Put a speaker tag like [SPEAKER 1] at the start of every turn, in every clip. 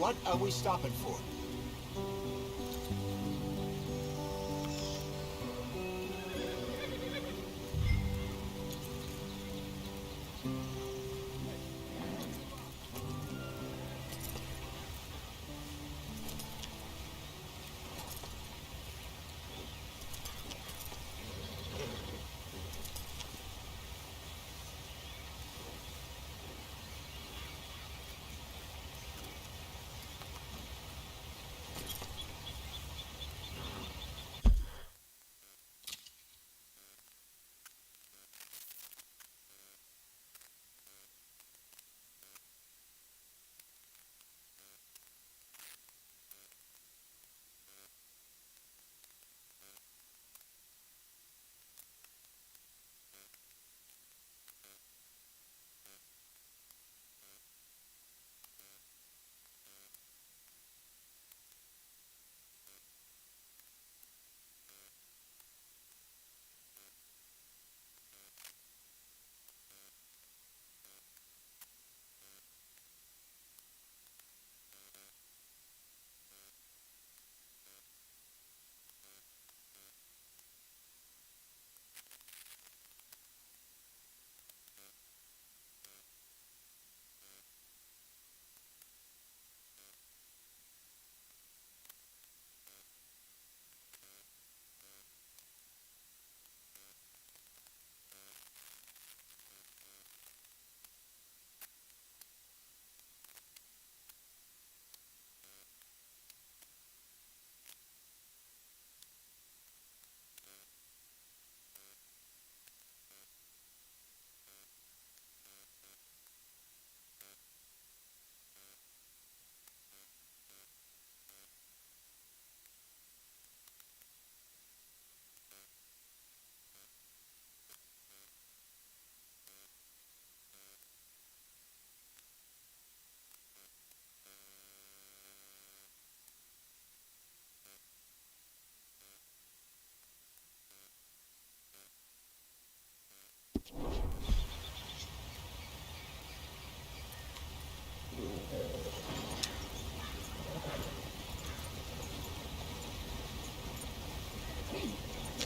[SPEAKER 1] What are we stopping for?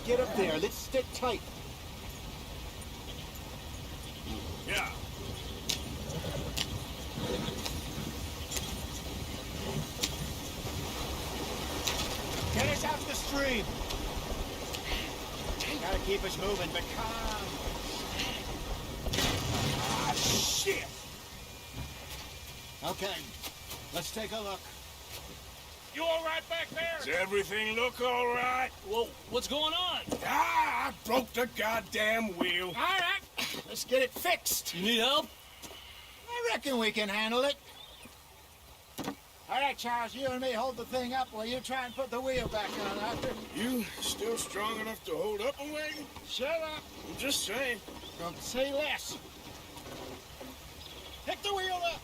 [SPEAKER 1] Get up there. Let's stick tight.
[SPEAKER 2] Yeah.
[SPEAKER 1] Get us out the stream. Gotta keep us moving, but calm. Ah, shit. Okay, let's take a look.
[SPEAKER 2] You all right back there? Does everything look all right?
[SPEAKER 3] Whoa, what's going on?
[SPEAKER 2] Ah, I broke the goddamn wheel.
[SPEAKER 1] All right, let's get it fixed.
[SPEAKER 3] You need help?
[SPEAKER 1] I reckon we can handle it. All right, Charles, you and me hold the thing up while you try and put the wheel back on after.
[SPEAKER 2] You still strong enough to hold up a wagon?
[SPEAKER 1] Shut up.
[SPEAKER 2] I'm just saying.
[SPEAKER 1] Don't say less. Pick the wheel up.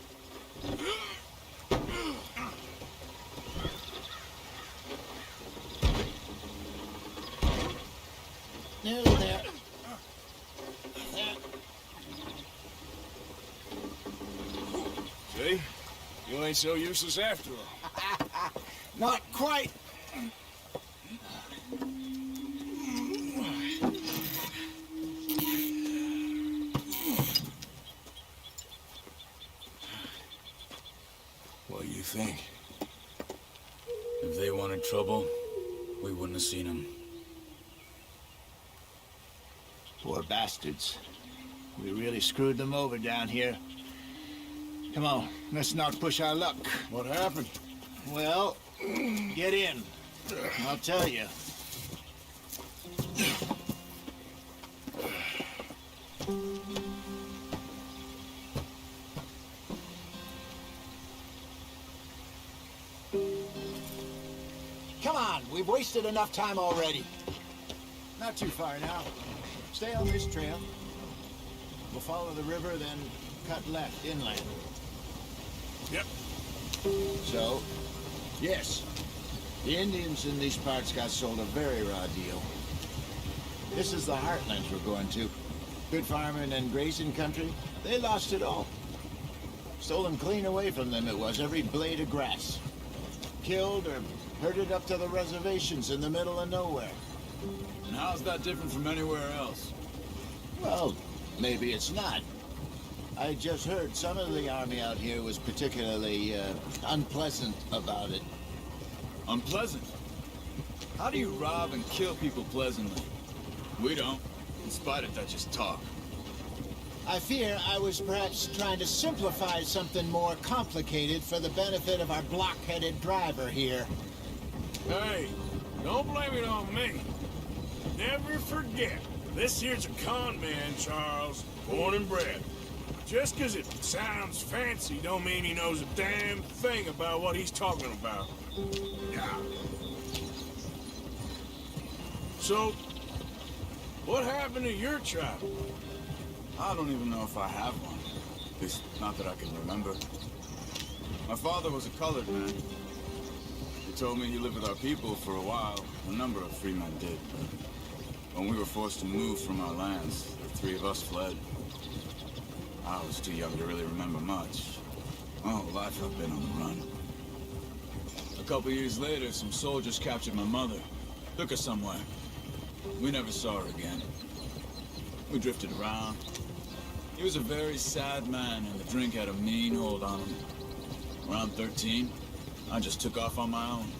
[SPEAKER 1] Nearly there. There.
[SPEAKER 2] See? You ain't so useless after all.
[SPEAKER 1] Not quite.
[SPEAKER 2] What do you think?
[SPEAKER 3] If they wanted trouble, we wouldn't have seen them.
[SPEAKER 1] Poor bastards. We really screwed them over down here. Come on, let's not push our luck.
[SPEAKER 2] What happened?
[SPEAKER 1] Well, get in. I'll tell you. Come on, we've wasted enough time already. Not too far now. Stay on this trail. We'll follow the river, then cut left inland.
[SPEAKER 2] Yep.
[SPEAKER 1] So, yes, the Indians in these parts got sold a very raw deal. This is the heartlands we're going to. Good farming and grazing country. They lost it all. Stolen clean away from them it was, every blade of grass. Killed or herded up to the reservations in the middle of nowhere.
[SPEAKER 3] And how's that different from anywhere else?
[SPEAKER 1] Well, maybe it's not. I just heard some of the army out here was particularly unpleasant about it.
[SPEAKER 3] Unpleasant? How do you rob and kill people pleasantly? We don't, in spite of Dutch's talk.
[SPEAKER 1] I fear I was perhaps trying to simplify something more complicated for the benefit of our block-headed driver here.
[SPEAKER 2] Hey, don't blame it on me. Never forget, this here's a con man, Charles, born and bred. Just 'cause it sounds fancy don't mean he knows a damn thing about what he's talking about. Yeah. So, what happened to your tribe?
[SPEAKER 3] I don't even know if I have one. At least, not that I can remember. My father was a colored man. He told me he lived with our people for a while. A number of free men did. When we were forced to move from our lands, the three of us fled. I was too young to really remember much. My whole life I've been on the run. A couple years later, some soldiers captured my mother. Took her somewhere. We never saw her again. We drifted around. He was a very sad man, and the drink had a mean hold on him. Around 13, I just took off on my own.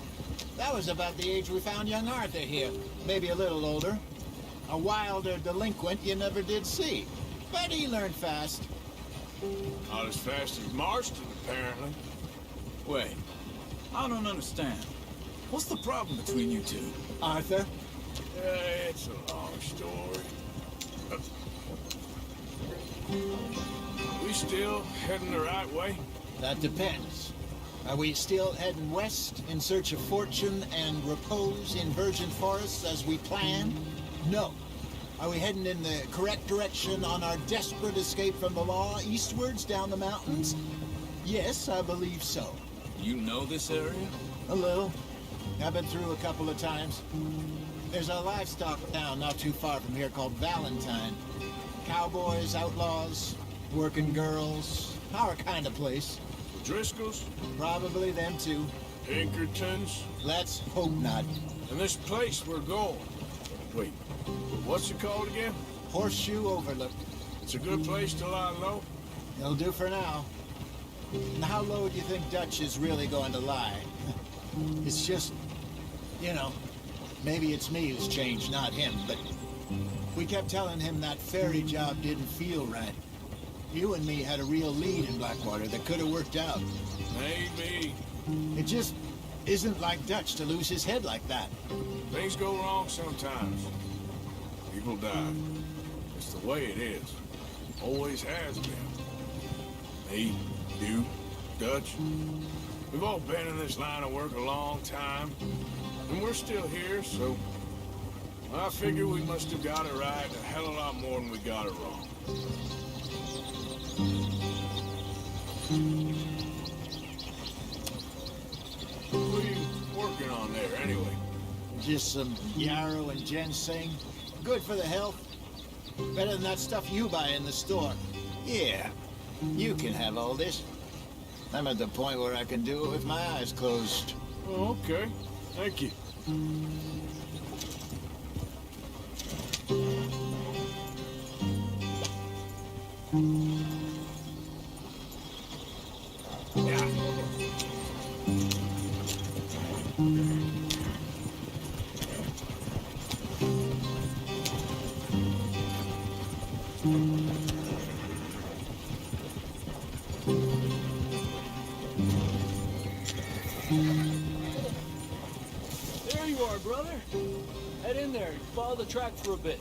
[SPEAKER 1] That was about the age we found young Arthur here. Maybe a little older. A wilder delinquent you never did see. But he learned fast.
[SPEAKER 2] Not as fast as Marston, apparently.
[SPEAKER 3] Wait, I don't understand. What's the problem between you two?
[SPEAKER 1] Arthur?
[SPEAKER 2] It's a long story. We still heading the right way?
[SPEAKER 1] That depends. Are we still heading west in search of fortune and repose in virgin forests as we planned? No. Are we heading in the correct direction on our desperate escape from the law eastwards down the mountains? Yes, I believe so.
[SPEAKER 3] You know this area?
[SPEAKER 1] A little. I've been through a couple of times. There's a livestock town not too far from here called Valentine. Cowboys, outlaws, working girls, our kind of place.
[SPEAKER 2] The Driscolls?
[SPEAKER 1] Probably them too.
[SPEAKER 2] Pinkertons?
[SPEAKER 1] Let's hope not.
[SPEAKER 2] And this place we're going. Wait, what's it called again?
[SPEAKER 1] Horseshoe Overlook.
[SPEAKER 2] It's a good place to lie low?
[SPEAKER 1] It'll do for now. And how low do you think Dutch is really going to lie? It's just, you know, maybe it's me who's changed, not him, but we kept telling him that ferry job didn't feel right. You and me had a real lead in Blackwater that could have worked out.
[SPEAKER 2] Maybe.
[SPEAKER 1] It just isn't like Dutch to lose his head like that.
[SPEAKER 2] Things go wrong sometimes. People die. It's the way it is. Always has been. Me, you, Dutch. We've all been in this line of work a long time. And we're still here, so I figure we must have got it right a hell of a lot more than we got it wrong. What are you working on there, anyway?
[SPEAKER 1] Just some yarrow and ginseng. Good for the health. Better than that stuff you buy in the store. Yeah, you can have all this. I'm at the point where I can do it with my eyes closed.
[SPEAKER 2] Oh, okay. Thank you. Yeah.
[SPEAKER 4] There you are, brother. Head in there and follow the track for a bit.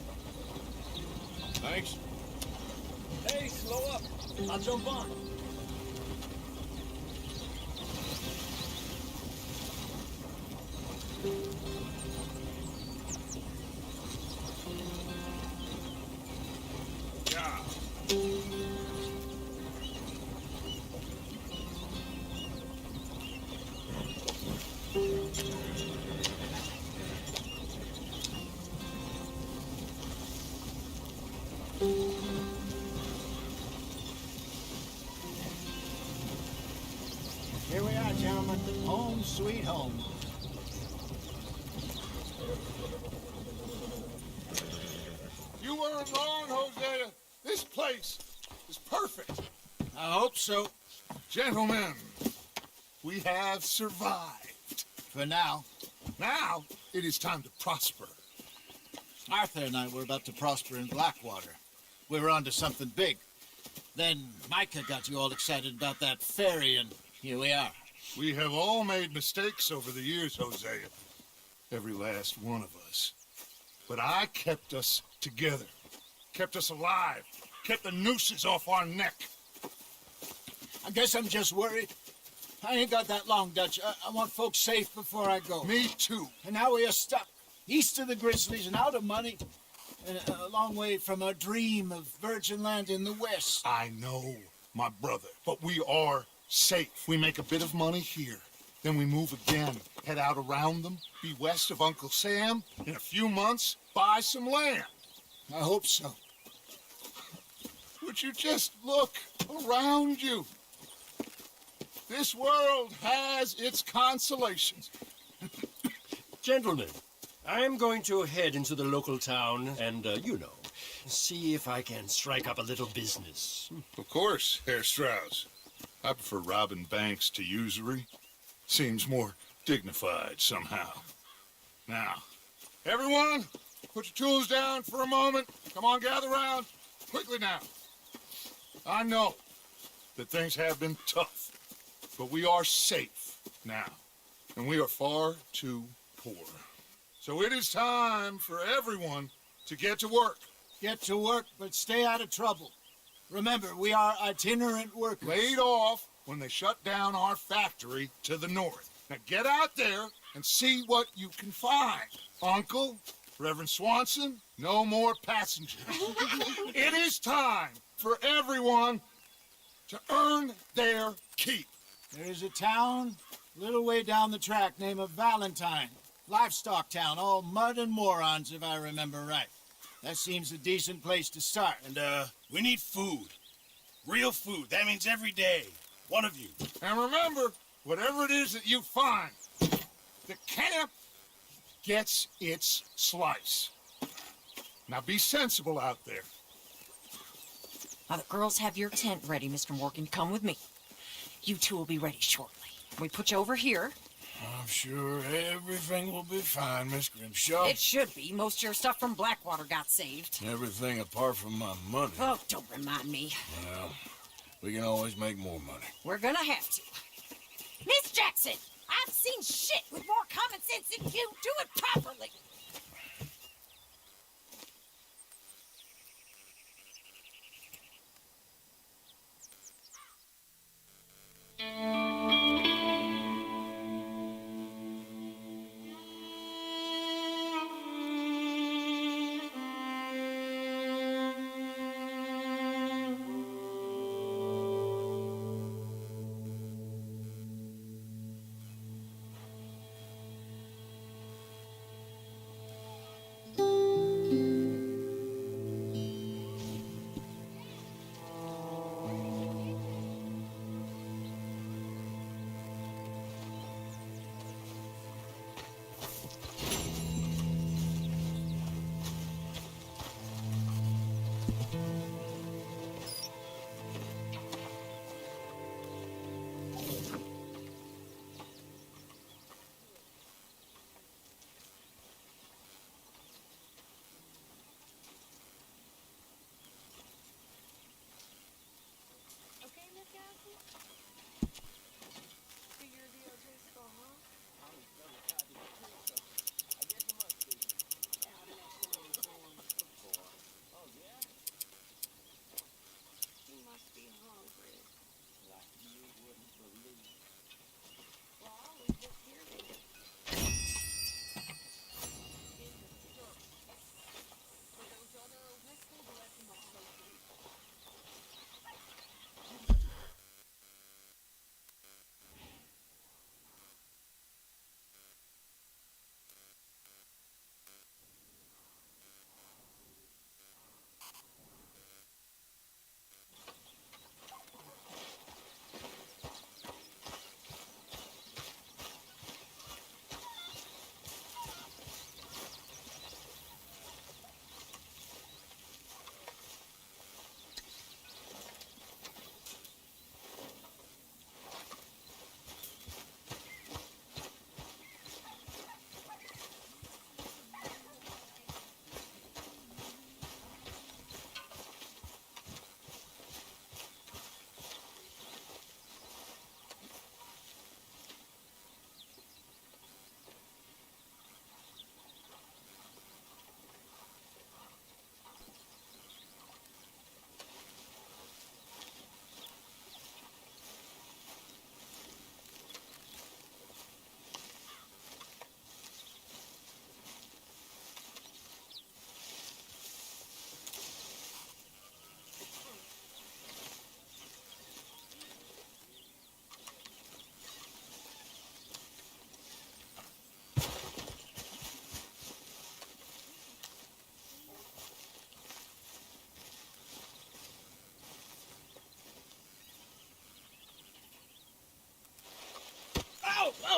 [SPEAKER 2] Thanks.
[SPEAKER 4] Hey, slow up. I'll jump on.
[SPEAKER 2] Yeah.
[SPEAKER 1] gentlemen. Home sweet home.
[SPEAKER 5] You weren't wrong, Hosea. This place is perfect.
[SPEAKER 1] I hope so.
[SPEAKER 5] Gentlemen, we have survived.
[SPEAKER 1] For now.
[SPEAKER 5] Now, it is time to prosper.
[SPEAKER 1] Arthur and I were about to prosper in Blackwater. We were onto something big. Then Micah got you all excited about that ferry, and here we are.
[SPEAKER 5] We have all made mistakes over the years, Hosea. Every last one of us. But I kept us together. Kept us alive. Kept the nooses off our neck.
[SPEAKER 1] I guess I'm just worried. I ain't got that long, Dutch. I want folks safe before I go.
[SPEAKER 5] Me too.
[SPEAKER 1] And now we are stuck. East of the Grizzlies and out of money. And a long way from our dream of virgin land in the west.
[SPEAKER 5] I know, my brother. But we are safe. We make a bit of money here. Then we move again. Head out around them. Be west of Uncle Sam. In a few months, buy some land.
[SPEAKER 1] I hope so.
[SPEAKER 5] Would you just look around you? This world has its consolations.
[SPEAKER 6] Gentlemen, I'm going to head into the local town and, see if I can strike up a little business.
[SPEAKER 5] Of course, Herr Strauss. I prefer robbing banks to usury. Seems more dignified somehow. Now, everyone, put your tools down for a moment. Come on, gather round. Quickly now. I know that things have been tough, but we are safe now, and we are far too poor. So it is time for everyone to get to work.
[SPEAKER 1] Get to work, but stay out of trouble. Remember, we are itinerant workers.
[SPEAKER 5] Laid off when they shut down our factory to the north. Now get out there and see what you can find. Uncle, Reverend Swanson, no more passengers. It is time for everyone to earn their keep.
[SPEAKER 1] There is a town a little way down the track named Valentine. Livestock town, all mud and morons, if I remember right. That seems a decent place to start.
[SPEAKER 7] And, we need food. Real food. That means every day. One of you.
[SPEAKER 5] And remember, whatever it is that you find, the camp gets its slice. Now be sensible out there.
[SPEAKER 8] Now the girls have your tent ready, Mr. Morgan. Come with me. You two will be ready shortly. We put you over here.
[SPEAKER 7] I'm sure everything will be fine, Miss Grimshaw.
[SPEAKER 8] It should be. Most of your stuff from Blackwater got saved.
[SPEAKER 7] Everything apart from my money.
[SPEAKER 8] Oh, don't remind me.
[SPEAKER 7] Well, we can always make more money.
[SPEAKER 8] We're gonna have to. Miss Jackson, I've seen shit with more common sense than you. Do it properly.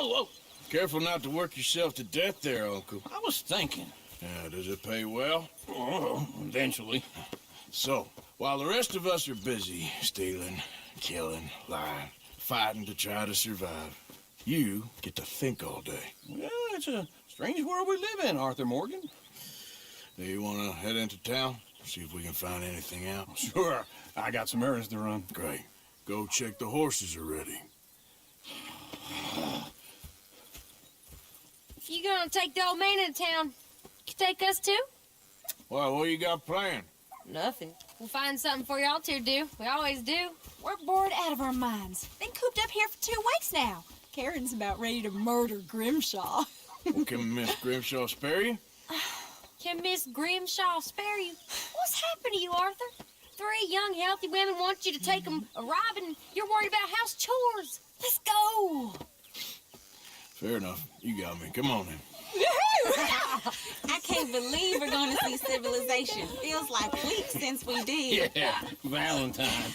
[SPEAKER 7] whoa.
[SPEAKER 2] Careful not to work yourself to death there, Uncle.
[SPEAKER 7] I was thinking.
[SPEAKER 2] Yeah, does it pay well?
[SPEAKER 7] Oh, eventually.
[SPEAKER 2] So, while the rest of us are busy stealing, killing, lying, fighting to try to survive, you get to think all day.
[SPEAKER 7] Well, it's a strange world we live in, Arthur Morgan.
[SPEAKER 2] Do you want to head into town? See if we can find anything out?
[SPEAKER 7] Sure. I got some errands to run.
[SPEAKER 2] Great. Go check the horses are ready.
[SPEAKER 9] If you gonna take the old man into town, you take us too?
[SPEAKER 2] Well, what you got planned?
[SPEAKER 9] Nothing. We'll find something for y'all to do. We always do.
[SPEAKER 8] We're bored out of our minds. Been cooped up here for 2 weeks now. Karen's about ready to murder Grimshaw.
[SPEAKER 2] Well, can Miss Grimshaw spare you?
[SPEAKER 9] Can Miss Grimshaw spare you? What's happened to you, Arthur? 3 young, healthy women want you to take them a robbing, and you're worried about house chores.
[SPEAKER 8] Let's go.
[SPEAKER 2] Fair enough. You got me. Come on then.
[SPEAKER 10] I can't believe we're going to see civilization. Feels like weeks since we did.
[SPEAKER 7] Yeah, Valentine.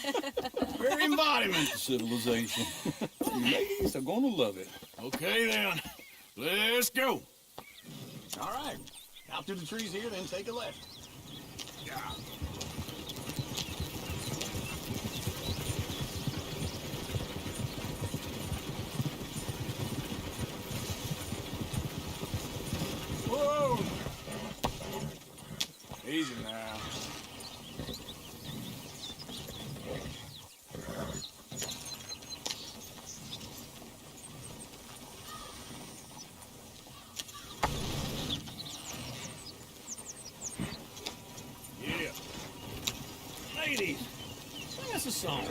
[SPEAKER 7] Very embodiment of civilization. You ladies are going to love it.
[SPEAKER 2] Okay then. Let's go.
[SPEAKER 7] All right. Out to the trees here, then take a left.
[SPEAKER 2] Whoa! Easy now.
[SPEAKER 7] Yeah. Ladies, sing us a song.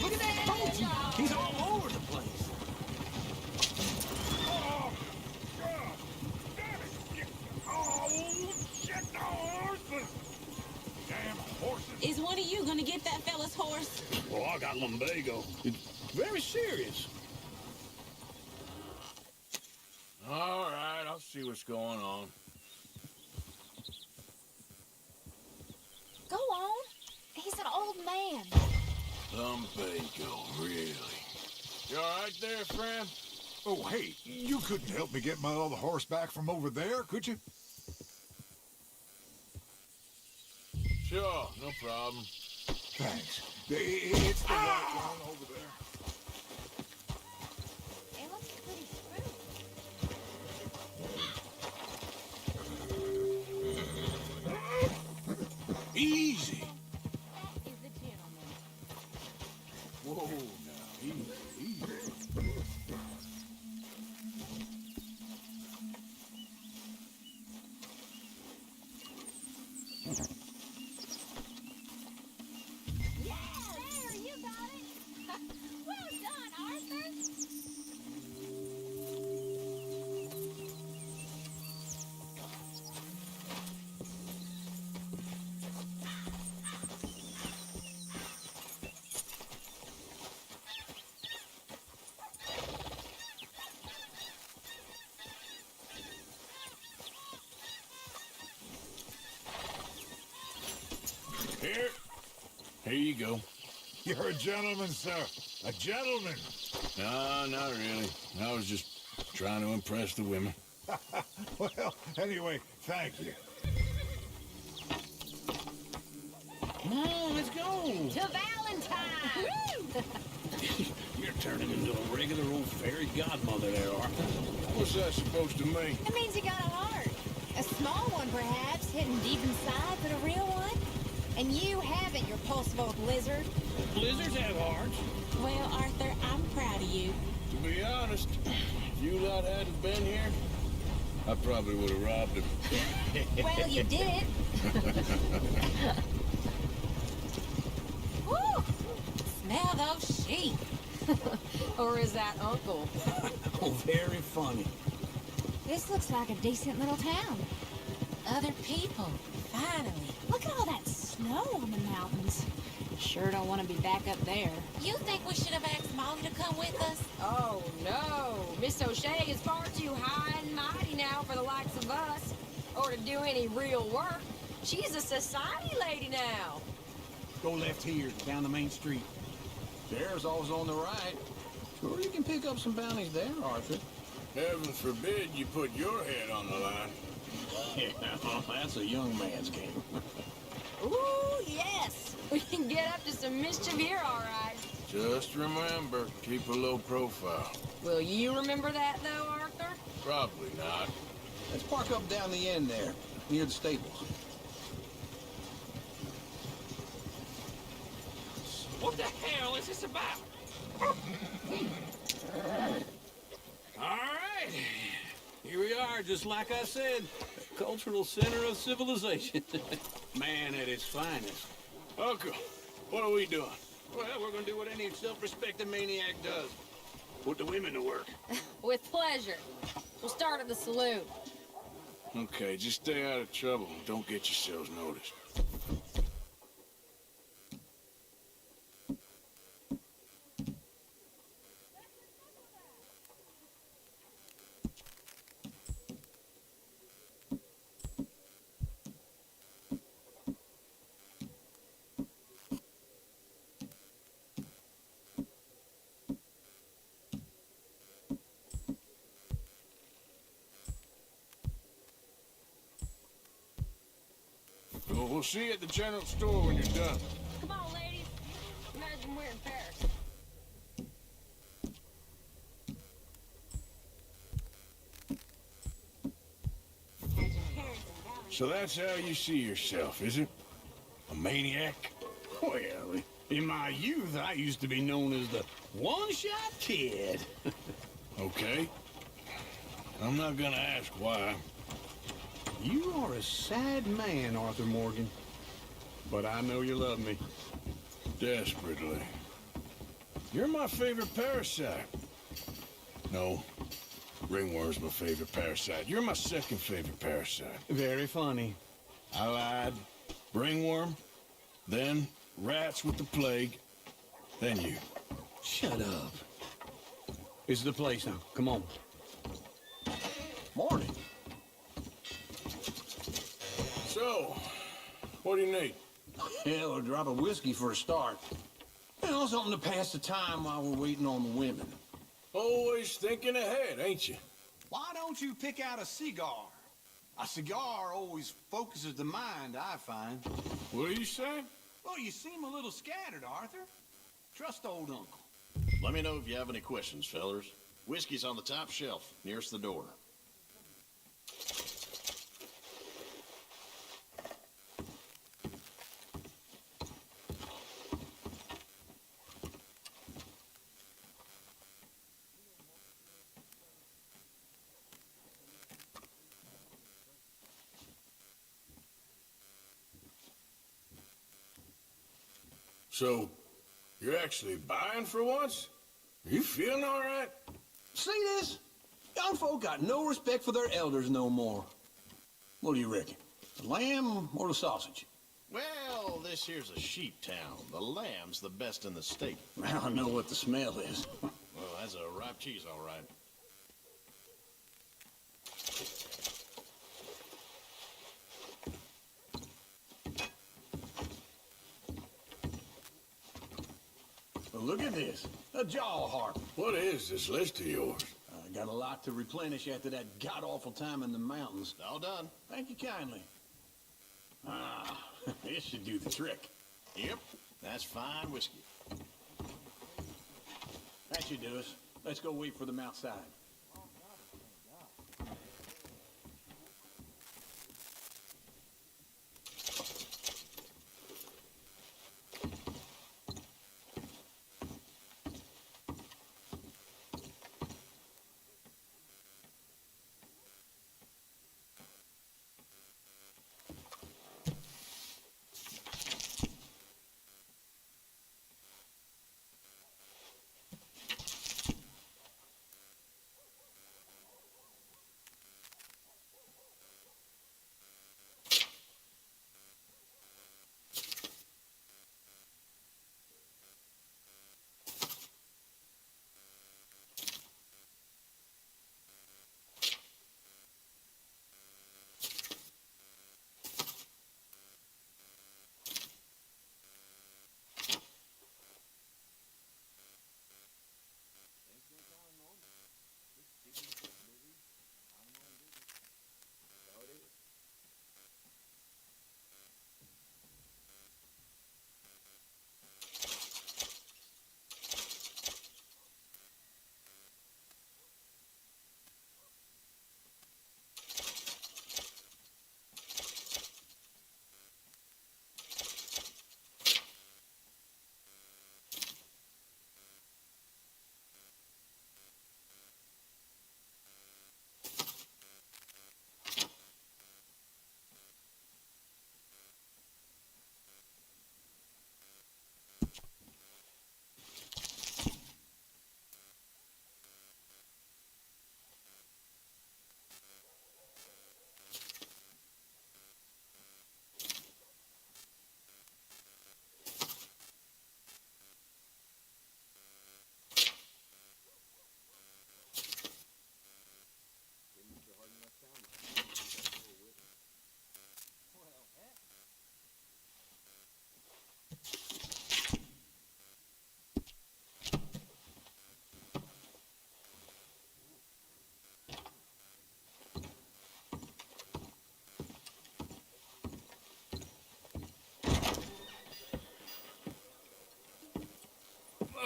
[SPEAKER 7] Look at that Boji. He's all over the place.
[SPEAKER 10] Is one of you going to get that fella's horse?
[SPEAKER 7] Well, I got lumbago. It's very serious.
[SPEAKER 2] All right, I'll see what's going on.
[SPEAKER 8] Go on. He's an old man.
[SPEAKER 2] Lumbago, really? You all right there, friend?
[SPEAKER 5] Oh, hey, you couldn't help me get my other horse back from over there, could you?
[SPEAKER 2] Sure, no problem.
[SPEAKER 5] Thanks. It's the right one over there.
[SPEAKER 8] It looks pretty smooth.
[SPEAKER 2] Easy.
[SPEAKER 8] Is the gentleman.
[SPEAKER 2] Whoa, now, easy.
[SPEAKER 8] There, you got it. Well done, Arthur.
[SPEAKER 2] Here you go.
[SPEAKER 5] You're a gentleman, sir. A gentleman.
[SPEAKER 2] No, not really. I was just trying to impress the women.
[SPEAKER 5] Well, anyway, thank you.
[SPEAKER 7] Come on, let's go.
[SPEAKER 9] To Valentine!
[SPEAKER 7] You're turning into a regular old fairy godmother there, Arthur.
[SPEAKER 2] What's that supposed to mean?
[SPEAKER 9] It means you got a heart. A small one, perhaps, hidden deep inside, but a real one. And you haven't, you repulsive old lizard.
[SPEAKER 7] Blizzards have hearts.
[SPEAKER 10] Well, Arthur, I'm proud of you.
[SPEAKER 2] To be honest, if you lot hadn't been here, I probably would have robbed him.
[SPEAKER 9] Well, you did.
[SPEAKER 8] Woo! Smell those sheep.
[SPEAKER 9] Or is that Uncle?
[SPEAKER 7] Oh, very funny.
[SPEAKER 11] This looks like a decent little town.
[SPEAKER 10] Other people, finally.
[SPEAKER 11] Look at all that snow on the mountains. Sure don't want to be back up there.
[SPEAKER 10] You think we should have asked Molly to come with us?
[SPEAKER 9] Oh, no. Miss O'Shea is far too high and mighty now for the likes of us. Or to do any real work. She's a society lady now.
[SPEAKER 7] Go left here, down the main street. There's always on the right. Sure, you can pick up some bounties there, Arthur.
[SPEAKER 2] Heaven forbid you put your head on the line.
[SPEAKER 7] Yeah, well, that's a young man's game.
[SPEAKER 9] Ooh, yes. We can get up to some mischief here, all right.
[SPEAKER 2] Just remember, keep a low profile.
[SPEAKER 9] Will you remember that, though, Arthur?
[SPEAKER 2] Probably not.
[SPEAKER 7] Let's park up down the end there, near the stables.
[SPEAKER 6] What the hell is this about?
[SPEAKER 7] All right. Here we are, just like I said. The cultural center of civilization. Man at its finest.
[SPEAKER 2] Uncle, what are we doing?
[SPEAKER 7] Well, we're gonna do what any self-respecting maniac does. Put the women to work.
[SPEAKER 9] With pleasure. We'll start at the saloon.
[SPEAKER 2] Okay, just stay out of trouble and don't get yourselves noticed. Well, we'll see you at the general store when you're done.
[SPEAKER 9] Come on, ladies. Imagine we're in Paris.
[SPEAKER 2] So that's how you see yourself, is it? A maniac?
[SPEAKER 7] Well, in my youth, I used to be known as the one-shot kid.
[SPEAKER 2] Okay. I'm not gonna ask why.
[SPEAKER 7] You are a sad man, Arthur Morgan. But I know you love me.
[SPEAKER 2] Desperately. You're my favorite parasite. No, ringworm's my favorite parasite. You're my second favorite parasite.
[SPEAKER 7] Very funny.
[SPEAKER 2] I lied. Ringworm, then rats with the plague, then you.
[SPEAKER 7] Shut up. This is the place now. Come on. Morning.
[SPEAKER 2] So, what do you need?
[SPEAKER 7] Hell, a drop of whiskey for a start. You know, something to pass the time while we're waiting on the women.
[SPEAKER 2] Always thinking ahead, ain't you?
[SPEAKER 12] Why don't you pick out a cigar? A cigar always focuses the mind, I find.
[SPEAKER 2] What are you saying?
[SPEAKER 12] Well, you seem a little scattered, Arthur. Trust old Uncle.
[SPEAKER 13] Let me know if you have any questions, fellers. Whiskey's on the top shelf, nearest the door.
[SPEAKER 2] So, you're actually buying for once? Are you feeling all right?
[SPEAKER 7] See this? Young folk got no respect for their elders no more. What do you reckon? The lamb or the sausage?
[SPEAKER 13] Well, this here's a sheep town. The lamb's the best in the state.
[SPEAKER 7] I don't know what the smell is.
[SPEAKER 13] Well, that's a ripe cheese, all right.
[SPEAKER 7] Well, look at this. A jaw harp.
[SPEAKER 2] What is this list of yours?
[SPEAKER 7] I got a lot to replenish after that god-awful time in the mountains.
[SPEAKER 13] All done.
[SPEAKER 7] Thank you kindly. Ah, this should do the trick.
[SPEAKER 13] Yep, that's fine whiskey.
[SPEAKER 7] That should do us. Let's go wait for them outside.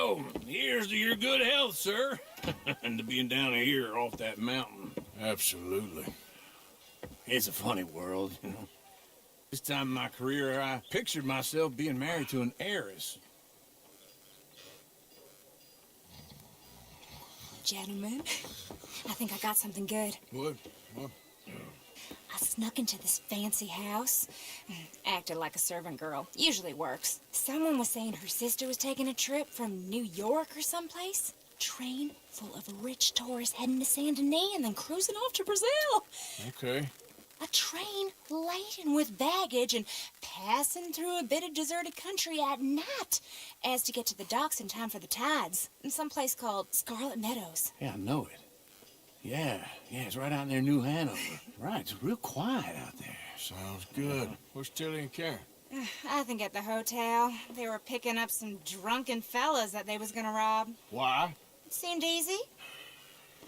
[SPEAKER 7] So, here's to your good health, sir. And to being down here off that mountain.
[SPEAKER 2] Absolutely.
[SPEAKER 7] It's a funny world, you know. This time in my career, I pictured myself being married to an heiress.
[SPEAKER 11] Gentlemen, I think I got something good.
[SPEAKER 2] What?
[SPEAKER 11] I snuck into this fancy house, acted like a servant girl. Usually works. Someone was saying her sister was taking a trip from New York or someplace. Train full of rich tourists heading to Saint Denis and then cruising off to Brazil.
[SPEAKER 2] Okay.
[SPEAKER 11] A train laden with baggage and passing through a bit of deserted country at night as to get to the docks in time for the tides in some place called Scarlet Meadows.
[SPEAKER 7] Yeah, I know it. Yeah, it's right out near New Hanover. Right, it's real quiet out there.
[SPEAKER 2] Sounds good. Where's Tilly and Karen?
[SPEAKER 11] I think at the hotel. They were picking up some drunken fellas that they was gonna rob.
[SPEAKER 2] Why?
[SPEAKER 11] It seemed easy.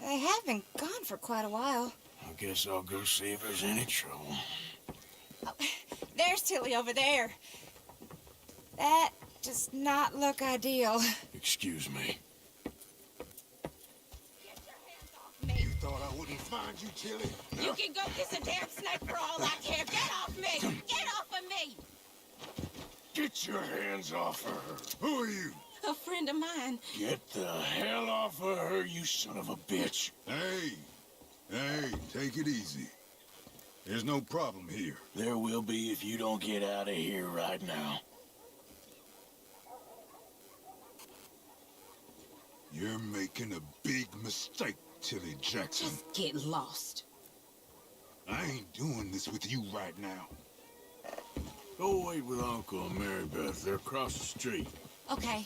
[SPEAKER 11] They have been gone for quite a while.
[SPEAKER 2] I guess I'll go see if there's any trouble.
[SPEAKER 11] Oh, there's Tilly over there. That does not look ideal.
[SPEAKER 2] Excuse me.
[SPEAKER 5] You thought I wouldn't find you, Tilly?
[SPEAKER 10] You can go kiss a damn snake for all I care. Get off me! Get off of me!
[SPEAKER 2] Get your hands off of her. Who are you?
[SPEAKER 10] A friend of mine.
[SPEAKER 2] Get the hell off of her, you son of a bitch.
[SPEAKER 5] Hey, take it easy. There's no problem here.
[SPEAKER 2] There will be if you don't get out of here right now.
[SPEAKER 5] You're making a big mistake, Tilly Jackson.
[SPEAKER 10] Just get lost.
[SPEAKER 5] I ain't doing this with you right now.
[SPEAKER 2] Go wait with Uncle and Mary Beth. They're across the street.
[SPEAKER 11] Okay.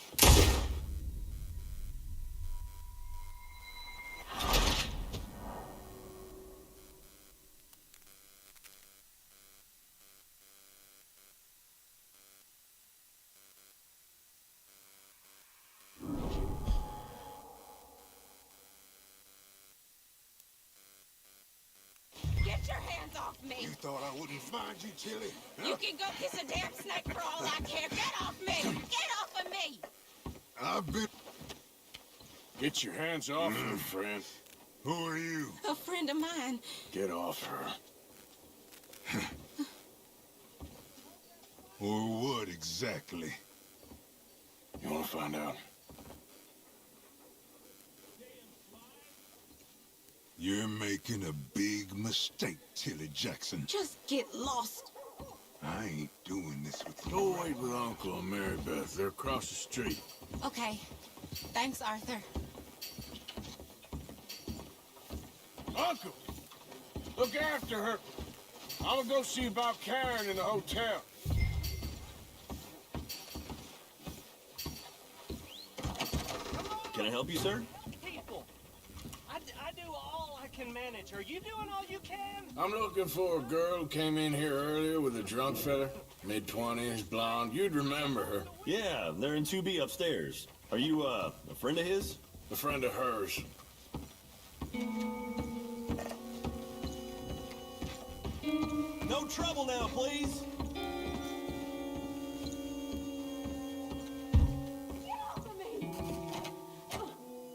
[SPEAKER 10] Get your hands off me!
[SPEAKER 5] You thought I wouldn't find you, Tilly?
[SPEAKER 10] You can go kiss a damn snake for all I care. Get off me! Get off of me!
[SPEAKER 5] I've been...
[SPEAKER 2] Get your hands off her, friend.
[SPEAKER 5] Who are you?
[SPEAKER 10] A friend of mine.
[SPEAKER 2] Get off her.
[SPEAKER 5] Or what exactly?
[SPEAKER 2] You want to find out?
[SPEAKER 5] You're making a big mistake, Tilly Jackson.
[SPEAKER 10] Just get lost.
[SPEAKER 5] I ain't doing this with you.
[SPEAKER 2] Go wait with Uncle and Mary Beth. They're across the street.
[SPEAKER 11] Okay. Thanks, Arthur.
[SPEAKER 2] Uncle! Look after her. I'm gonna go see about Karen in the hotel.
[SPEAKER 14] Can I help you, sir?
[SPEAKER 6] People, I do all I can manage. Are you doing all you can?
[SPEAKER 2] I'm looking for a girl who came in here earlier with a drunk fella. Mid-20s, blonde. You'd remember her.
[SPEAKER 14] Yeah, they're in 2B upstairs. Are you, a friend of his?
[SPEAKER 2] A friend of hers.
[SPEAKER 14] No trouble now, please.
[SPEAKER 10] Get off of me!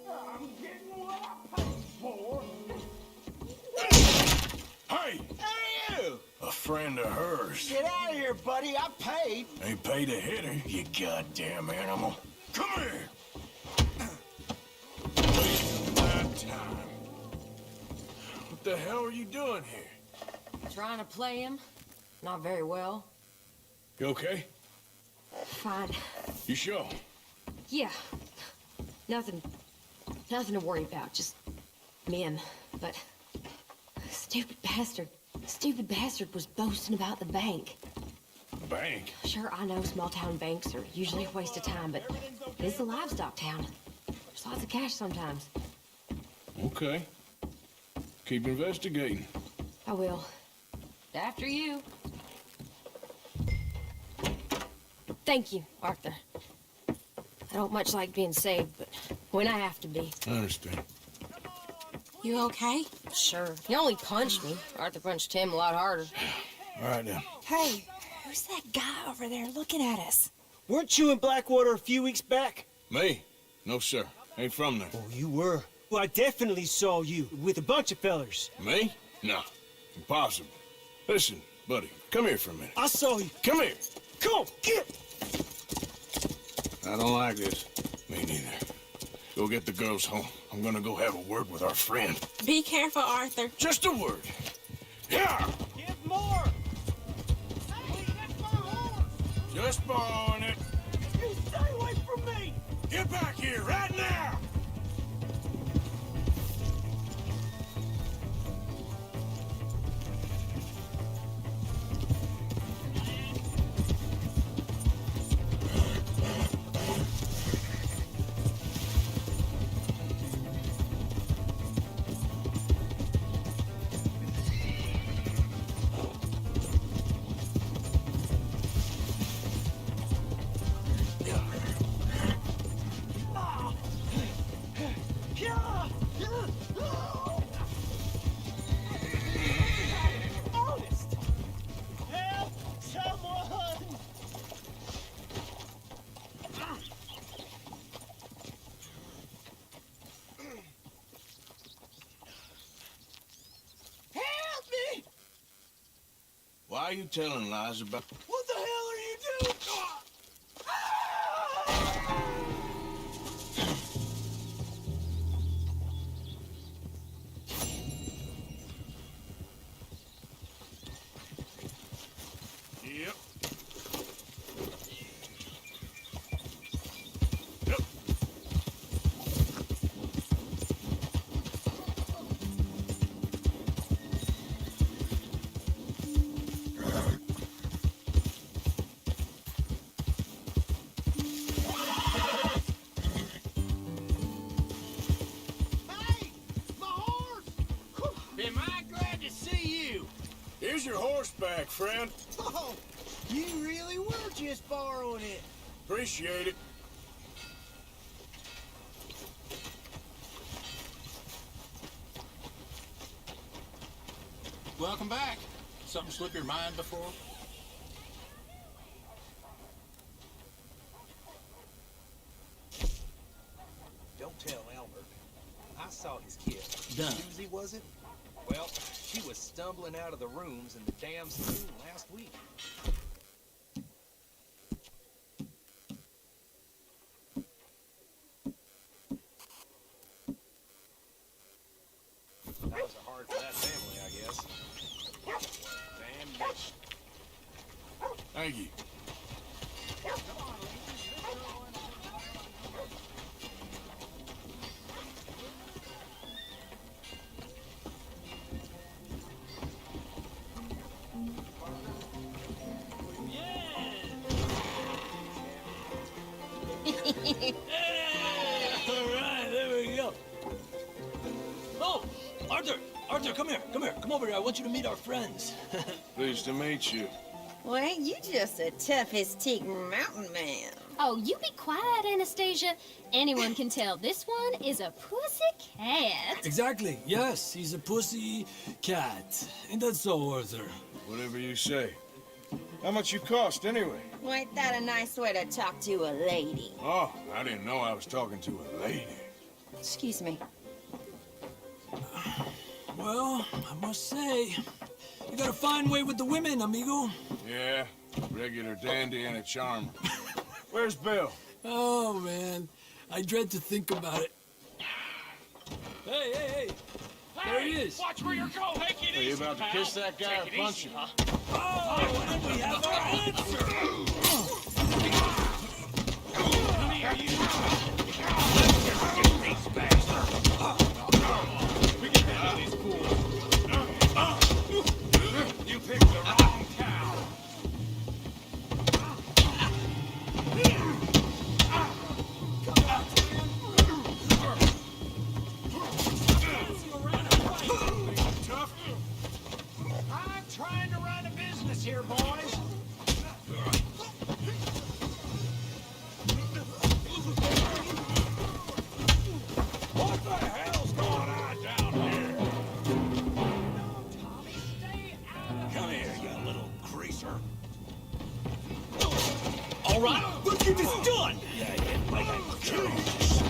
[SPEAKER 2] I'm getting what I paid for. Hey!
[SPEAKER 12] Hey, you!
[SPEAKER 2] A friend of hers.
[SPEAKER 12] Get out of here, buddy. I paid.
[SPEAKER 2] Ain't paid to hit her, you goddamn animal. Come here! Wasting my time. What the hell are you doing here?
[SPEAKER 8] Trying to play him. Not very well.
[SPEAKER 2] You okay?
[SPEAKER 8] Fine.
[SPEAKER 2] You sure?
[SPEAKER 8] Yeah. Nothing to worry about. Just men. But stupid bastard was boasting about the bank.
[SPEAKER 2] Bank?
[SPEAKER 8] Sure, I know small town banks are usually a waste of time, but it's a livestock town. There's lots of cash sometimes.
[SPEAKER 2] Okay. Keep investigating.
[SPEAKER 8] I will. After you. Thank you, Arthur. I don't much like being saved, but when I have to be.
[SPEAKER 2] I understand.
[SPEAKER 11] You okay?
[SPEAKER 8] Sure. He only punched me. Arthur punched him a lot harder.
[SPEAKER 2] All right, then.
[SPEAKER 11] Hey, who's that guy over there looking at us?
[SPEAKER 4] Weren't you in Blackwater a few weeks back?
[SPEAKER 2] Me? No, sir. Ain't from there.
[SPEAKER 15] Oh, you were. Well, I definitely saw you with a bunch of fellers.
[SPEAKER 2] Me? No. Impossible. Listen, buddy, come here for a minute.
[SPEAKER 15] I saw you.
[SPEAKER 2] Come here.
[SPEAKER 15] Come on, get!
[SPEAKER 2] I don't like this. Me neither. Go get the girls home. I'm gonna go have a word with our friend.
[SPEAKER 10] Be careful, Arthur.
[SPEAKER 2] Just a word. Yeah!
[SPEAKER 15] Give more!
[SPEAKER 2] Just borrowing it.
[SPEAKER 15] You stay away from me!
[SPEAKER 2] Get back here right now!
[SPEAKER 15] Honest! Help someone! Help me!
[SPEAKER 2] Why are you telling lies about...
[SPEAKER 15] What the hell are you doing?
[SPEAKER 2] Yep.
[SPEAKER 1] Hey! My horse!
[SPEAKER 7] Am I glad to see you?
[SPEAKER 2] Here's your horse back, friend.
[SPEAKER 1] Oh, you really were just borrowing it.
[SPEAKER 2] Appreciate it.
[SPEAKER 1] Welcome back. Something slip your mind before?
[SPEAKER 16] Don't tell Albert. I saw his kid.
[SPEAKER 4] Done.
[SPEAKER 16] Susie, was it? Well, she was stumbling out of the rooms in the damn saloon last week. That was hard for that family, I guess. Damn bitch.
[SPEAKER 2] Thank you.
[SPEAKER 4] All right, there we go. Oh, Arthur! Arthur, come here, come here. Come over here. I want you to meet our friends.
[SPEAKER 2] Pleased to meet you.
[SPEAKER 17] Well, ain't you just a tough-as-teak mountain man?
[SPEAKER 9] Oh, you be quiet, Anastasia. Anyone can tell this one is a pussy cat.
[SPEAKER 4] Exactly. Yes, he's a pussy cat. Ain't that so, Arthur?
[SPEAKER 2] Whatever you say. How much you cost, anyway?
[SPEAKER 17] Well, ain't that a nice way to talk to a lady?
[SPEAKER 2] Oh, I didn't know I was talking to a lady.
[SPEAKER 17] Excuse me.
[SPEAKER 4] Well, I must say, you got a fine way with the women, amigo.
[SPEAKER 2] Yeah, regular dandy and a charmer. Where's Bill?
[SPEAKER 4] Oh, man. I dread to think about it. Hey, hey, hey! There he is!
[SPEAKER 7] Watch where you're going! Take it
[SPEAKER 2] Are
[SPEAKER 7] easy,
[SPEAKER 2] you about to
[SPEAKER 7] pal.
[SPEAKER 2] kiss that guy or
[SPEAKER 7] Take it
[SPEAKER 2] punch
[SPEAKER 7] easy,
[SPEAKER 2] him?
[SPEAKER 7] huh?
[SPEAKER 4] Oh, and we have our answer!
[SPEAKER 7] Come here, you! Get these bastards! We get out of these fools! You picked the wrong cow!
[SPEAKER 1] I'm trying to run a business here, boys.
[SPEAKER 7] What the hell's going on down here? Come here, you little greaser.
[SPEAKER 4] All right, let's get this done!
[SPEAKER 7] Yeah, like I'm curious.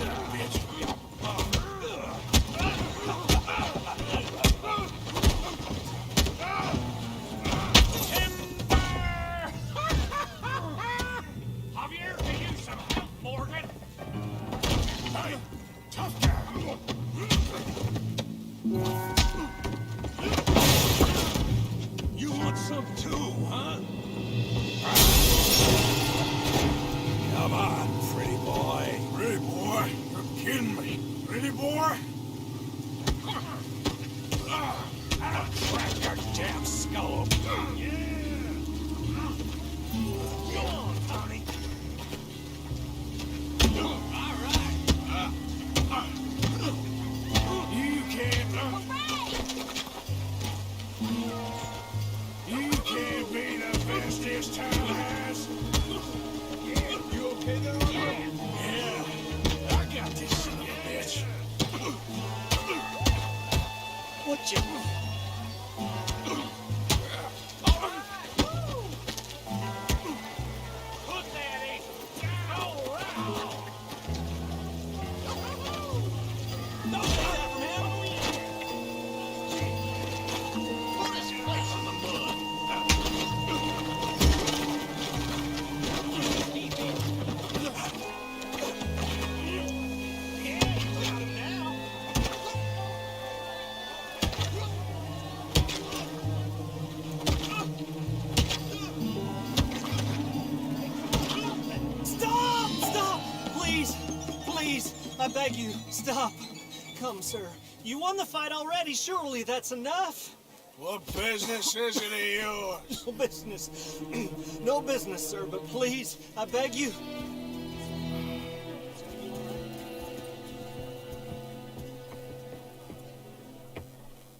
[SPEAKER 15] I beg you, stop. Come, sir. You won the fight already. Surely that's enough.
[SPEAKER 2] What business is it of yours?
[SPEAKER 15] No business. No business, sir, but please, I beg you.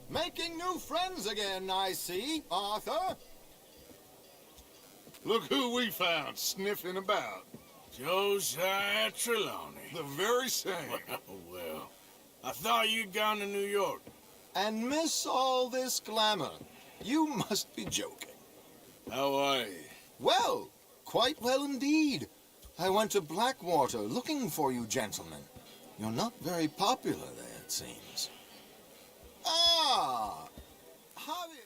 [SPEAKER 1] Making new friends again, I see, Arthur.
[SPEAKER 5] Look who we found sniffing about.
[SPEAKER 2] Josiah Trelawney.
[SPEAKER 5] The very same.
[SPEAKER 2] Well, I thought you'd gone to New York.
[SPEAKER 1] And miss all this glamour. You must be joking.
[SPEAKER 2] How are you?
[SPEAKER 1] Well, quite well indeed. I went to Blackwater looking for you gentlemen. You're not very popular there, it seems. Ah! Javier.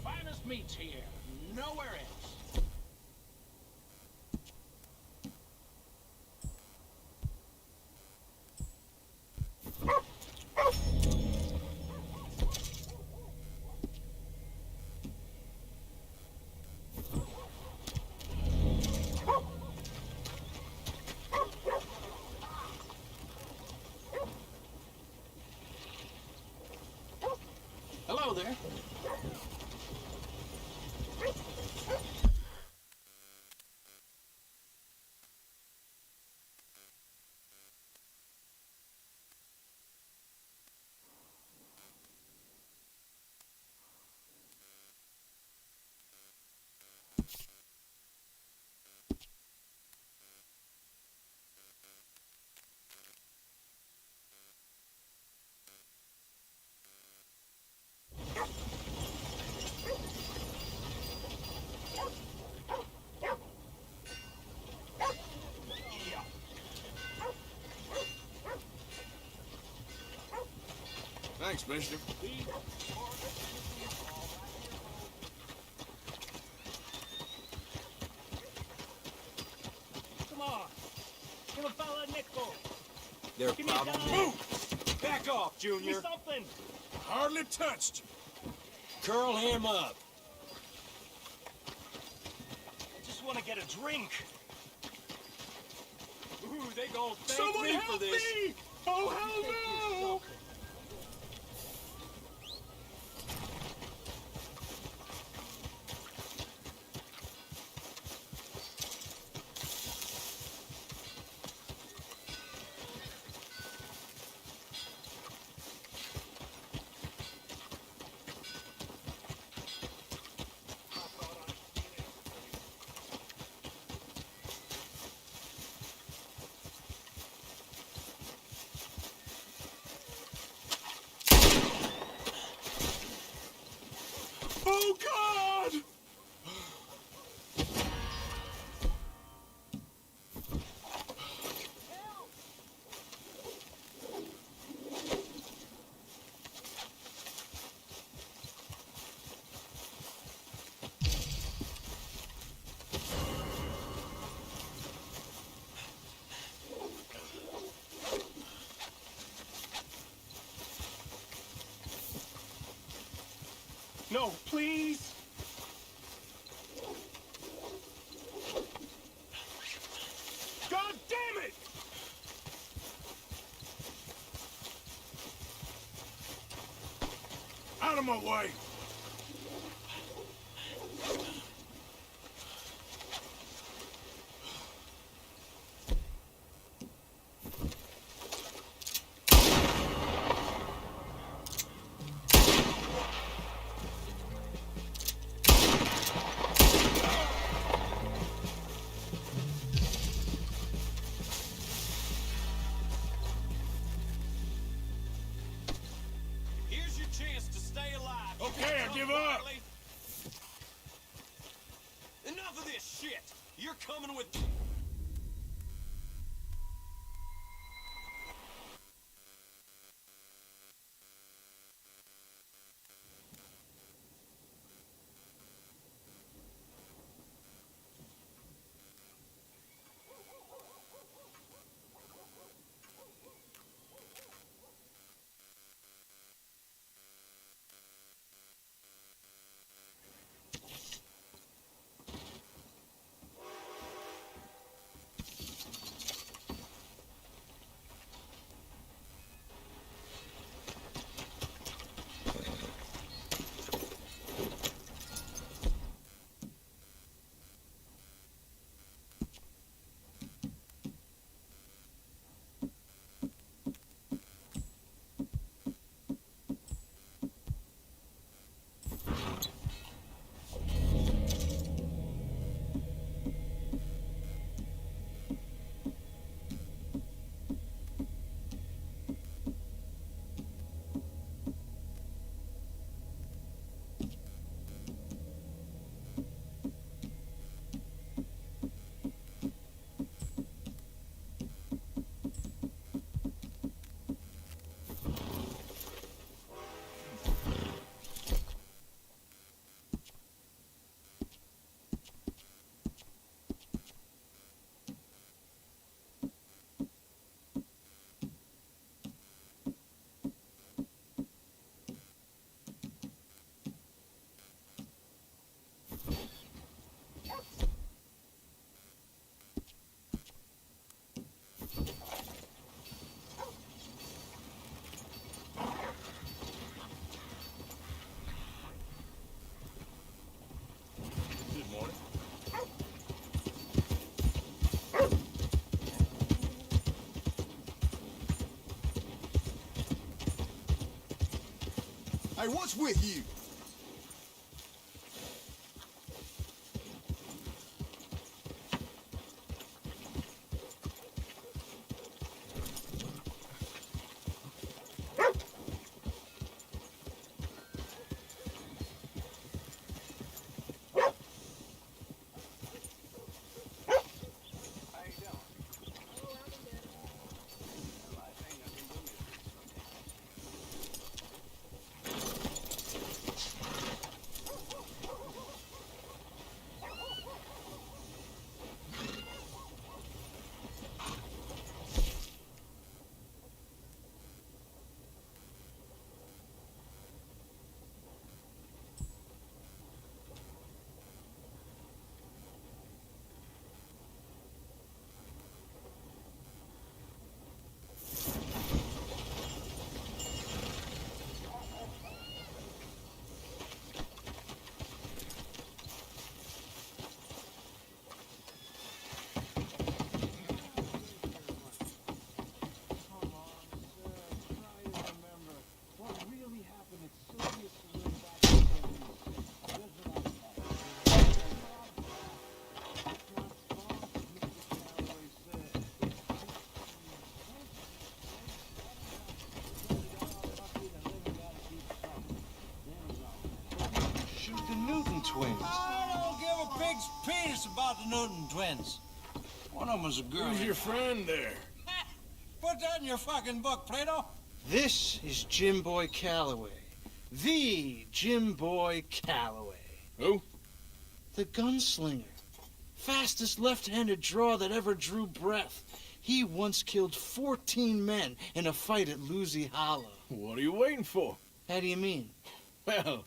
[SPEAKER 7] Finest meats here. Nowhere else. Hello there.
[SPEAKER 2] Thanks, mister.
[SPEAKER 15] Come on. Give a fella a nickel.
[SPEAKER 6] They're
[SPEAKER 15] Give me a
[SPEAKER 6] probably...
[SPEAKER 15] dime.
[SPEAKER 6] Move! Back off,
[SPEAKER 15] Give me
[SPEAKER 6] Junior.
[SPEAKER 15] something.
[SPEAKER 2] Hardly touched.
[SPEAKER 6] Curl him up.
[SPEAKER 15] I just want to get a drink.
[SPEAKER 6] Ooh, they gon' thank
[SPEAKER 2] Someone
[SPEAKER 6] me
[SPEAKER 2] help
[SPEAKER 6] for this.
[SPEAKER 2] me! Oh, hell no! Oh, God!
[SPEAKER 15] No, please.
[SPEAKER 2] God damn it! Out of my way!
[SPEAKER 6] You're coming with me.
[SPEAKER 12] Hey, what's with you?
[SPEAKER 15] Twins.
[SPEAKER 18] I don't give a pig's penis about the Newton twins. One of them was a girl.
[SPEAKER 2] Who's your friend there?
[SPEAKER 18] Put that in your fucking book, Plato.
[SPEAKER 15] This is Jim Boy Calloway. The Jim Boy Calloway.
[SPEAKER 2] Who?
[SPEAKER 15] The gunslinger. Fastest left-handed draw that ever drew breath. He once killed 14 men in a fight at Lucy Hollow.
[SPEAKER 2] What are you waiting for?
[SPEAKER 15] How do you mean?
[SPEAKER 2] Well,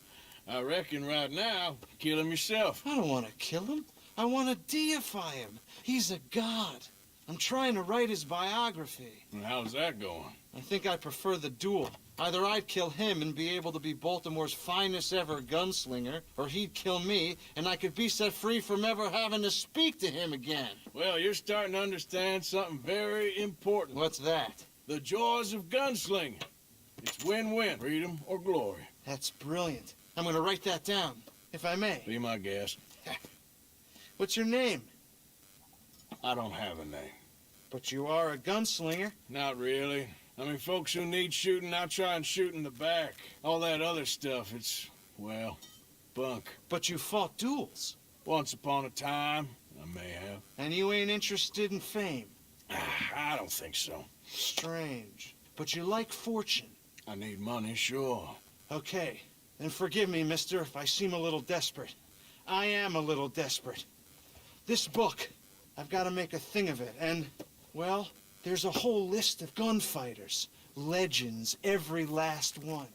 [SPEAKER 2] I reckon right now, kill him yourself.
[SPEAKER 15] I don't want to kill him. I want to deify him. He's a god. I'm trying to write his biography.
[SPEAKER 2] And how's that going?
[SPEAKER 15] I think I prefer the duel. Either I'd kill him and be able to be Baltimore's finest ever gunslinger, or he'd kill me and I could be set free from ever having to speak to him again.
[SPEAKER 2] Well, you're starting to understand something very important.
[SPEAKER 15] What's that?
[SPEAKER 2] The joys of gunslinging. It's win-win, freedom or glory.
[SPEAKER 15] That's brilliant. I'm going to write that down, if I may.
[SPEAKER 2] Be my guest.
[SPEAKER 15] What's your name?
[SPEAKER 2] I don't have a name.
[SPEAKER 15] But you are a gunslinger.
[SPEAKER 2] Not really. I mean, folks who need shooting, I'll try and shoot in the back. All that other stuff, it's, well, bunk.
[SPEAKER 15] But you fought duels.
[SPEAKER 2] Once upon a time. I may have.
[SPEAKER 15] And you ain't interested in fame?
[SPEAKER 2] I don't think so.
[SPEAKER 15] Strange. But you like fortune.
[SPEAKER 2] I need money, sure.
[SPEAKER 15] Okay. Then forgive me, mister, if I seem a little desperate. I am a little desperate. This book, I've got to make a thing of it, and, well, there's a whole list of gunfighters. Legends, every last one.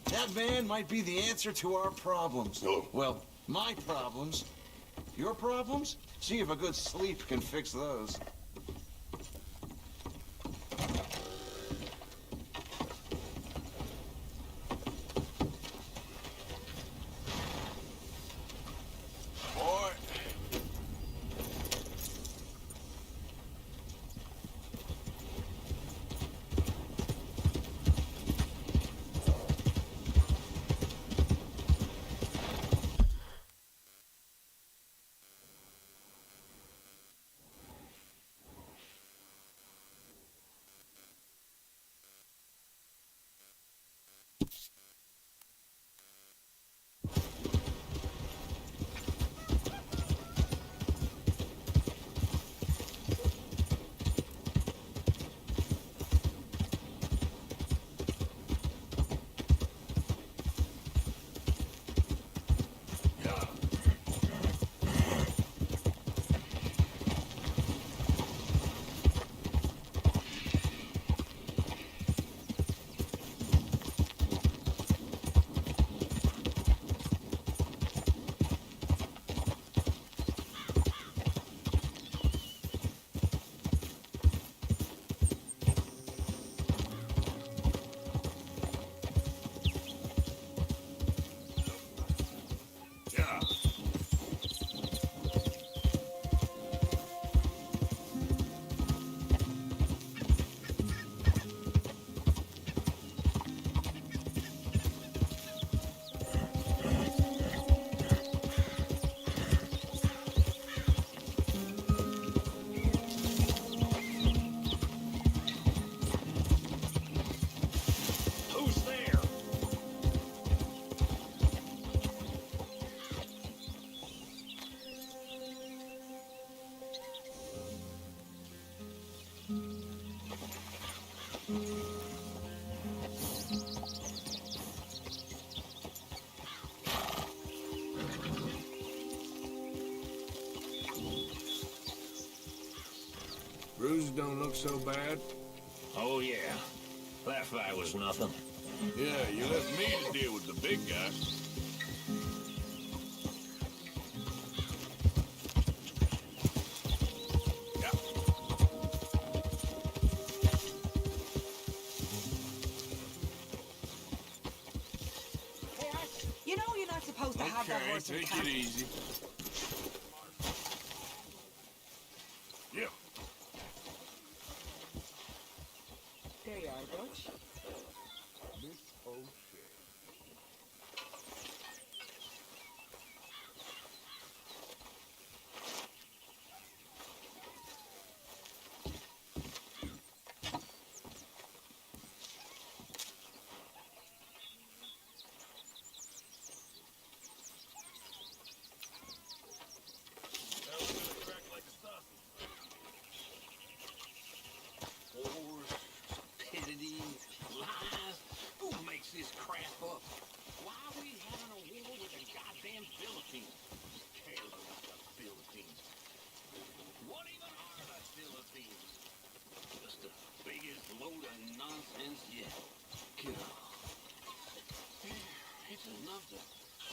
[SPEAKER 19] That man might be the answer to our problems.
[SPEAKER 13] No.
[SPEAKER 19] Well, my problems. Your problems? See if a good sleep can fix those.
[SPEAKER 2] Boy. Bruises don't look so bad.
[SPEAKER 4] Oh, yeah. That fight was nothing.
[SPEAKER 2] Yeah, you left me to deal with the big guy.
[SPEAKER 20] You know you're not supposed to have that horse
[SPEAKER 2] Okay, take
[SPEAKER 20] attack.
[SPEAKER 2] it easy. Yeah.
[SPEAKER 20] There you are, Butch.
[SPEAKER 2] Miss O'Shea.
[SPEAKER 7] Wars, stupidity, lies. Who makes this crap up? Why are we having a war with the goddamn Philippines? Who cares about the Philippines? What even are the Philippines? Just the biggest load of nonsense yet. God. It's enough to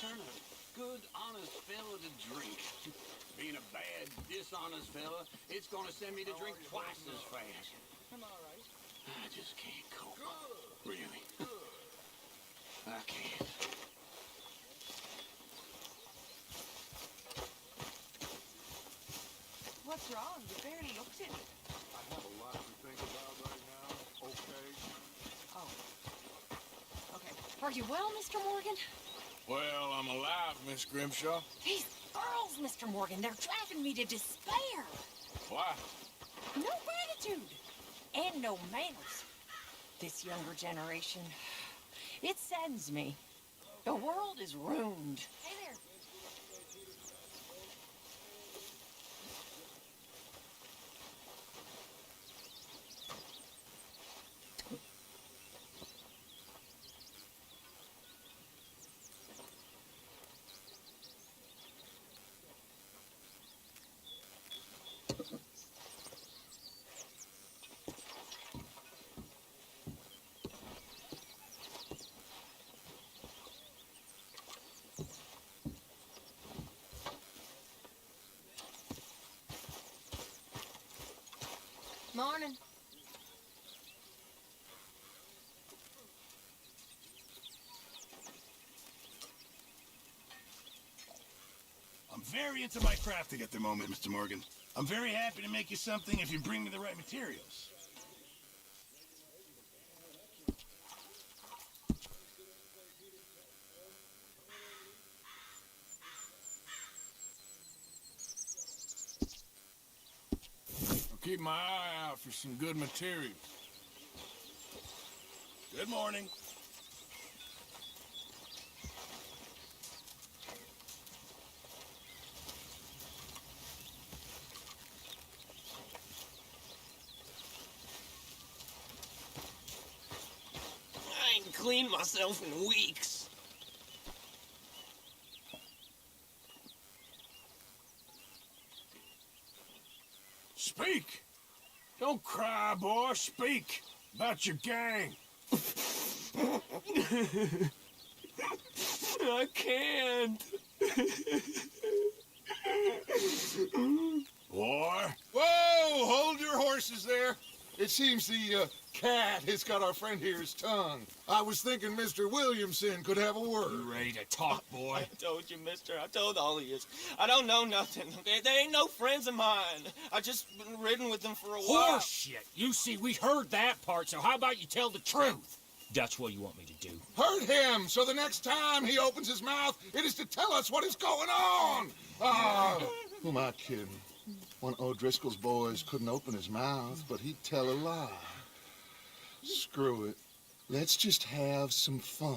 [SPEAKER 7] turn a good, honest fella to drink. Being a bad, dishonest fella, it's gonna send me to drink twice as fast.
[SPEAKER 20] I'm all right.
[SPEAKER 7] I just can't cope. Really. I can't.
[SPEAKER 20] What's wrong? You barely looked at me.
[SPEAKER 5] I have a lot to think about right now, okay?
[SPEAKER 20] Oh. Okay.
[SPEAKER 8] Are you well, Mr. Morgan?
[SPEAKER 2] Well, I'm alive, Miss Grimshaw.
[SPEAKER 8] These girls, Mr. Morgan, they're driving me to despair.
[SPEAKER 2] Why?
[SPEAKER 8] No gratitude and no manners. This younger generation. It saddens me. The world is ruined.
[SPEAKER 9] Hey there. Morning.
[SPEAKER 21] I'm very into my crafting at the moment, Mr. Morgan. I'm very happy to make you something if you bring me the right materials.
[SPEAKER 2] I'll keep my eye out for some good materials.
[SPEAKER 21] Good morning.
[SPEAKER 4] I ain't cleaned myself in weeks.
[SPEAKER 2] Speak! Don't cry, boy. Speak about your gang.
[SPEAKER 4] I can't.
[SPEAKER 2] Boy.
[SPEAKER 5] Whoa! Hold your horses there. It seems the cat has got our friend here's tongue. I was thinking Mr. Williamson could have a word.
[SPEAKER 4] You ready to talk, boy?
[SPEAKER 22] I told you, mister. I told all of you. I don't know nothing. They ain't no friends of mine. I just been ridden with them for a while.
[SPEAKER 6] Horseshit! You see, we heard that part, so how about you tell the truth? That's what you want me to do.
[SPEAKER 5] Hurt him, so the next time he opens his mouth, it is to tell us what is going on. Ah, who am I kidding? One of O'Driscoll's boys couldn't open his mouth, but he'd tell a lie. Screw it. Let's just have some fun.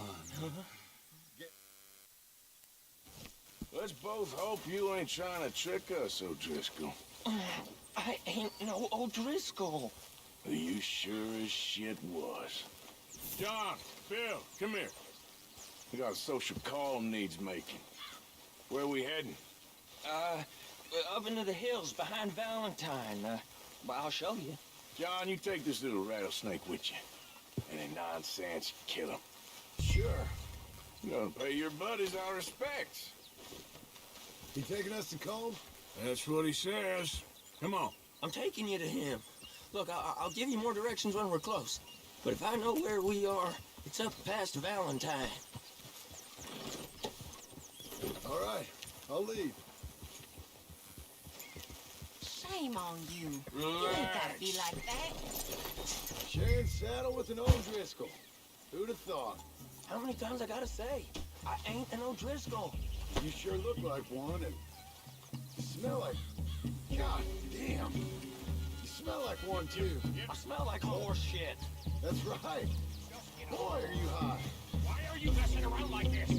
[SPEAKER 2] Let's both hope you ain't trying to trick us, O'Driscoll.
[SPEAKER 22] I ain't no O'Driscoll.
[SPEAKER 2] You sure as shit was. John, Bill, come here. We got a social call needs making. Where we heading?
[SPEAKER 22] Up into the hills behind Valentine. Well, I'll show you.
[SPEAKER 2] John, you take this little rattlesnake with you. Any nonsense, kill him.
[SPEAKER 1] Sure.
[SPEAKER 2] You gotta pay your buddies our respects.
[SPEAKER 1] He taking us to Cole?
[SPEAKER 2] That's what he says. Come on.
[SPEAKER 22] I'm taking you to him. Look, I'll give you more directions when we're close. But if I know where we are, it's up past Valentine.
[SPEAKER 1] All right, I'll lead.
[SPEAKER 8] Shame on you.
[SPEAKER 2] Relax.
[SPEAKER 8] You ain't gotta be like that.
[SPEAKER 1] Sharing saddle with an O'Driscoll. Who'd have thought?
[SPEAKER 22] How many times I gotta say? I ain't an O'Driscoll.
[SPEAKER 1] You sure look like one, and you smell like... God damn. You smell like one, too.
[SPEAKER 22] I smell like horse shit.
[SPEAKER 1] That's right. Boy, are you high.
[SPEAKER 6] Why are you messing around like this?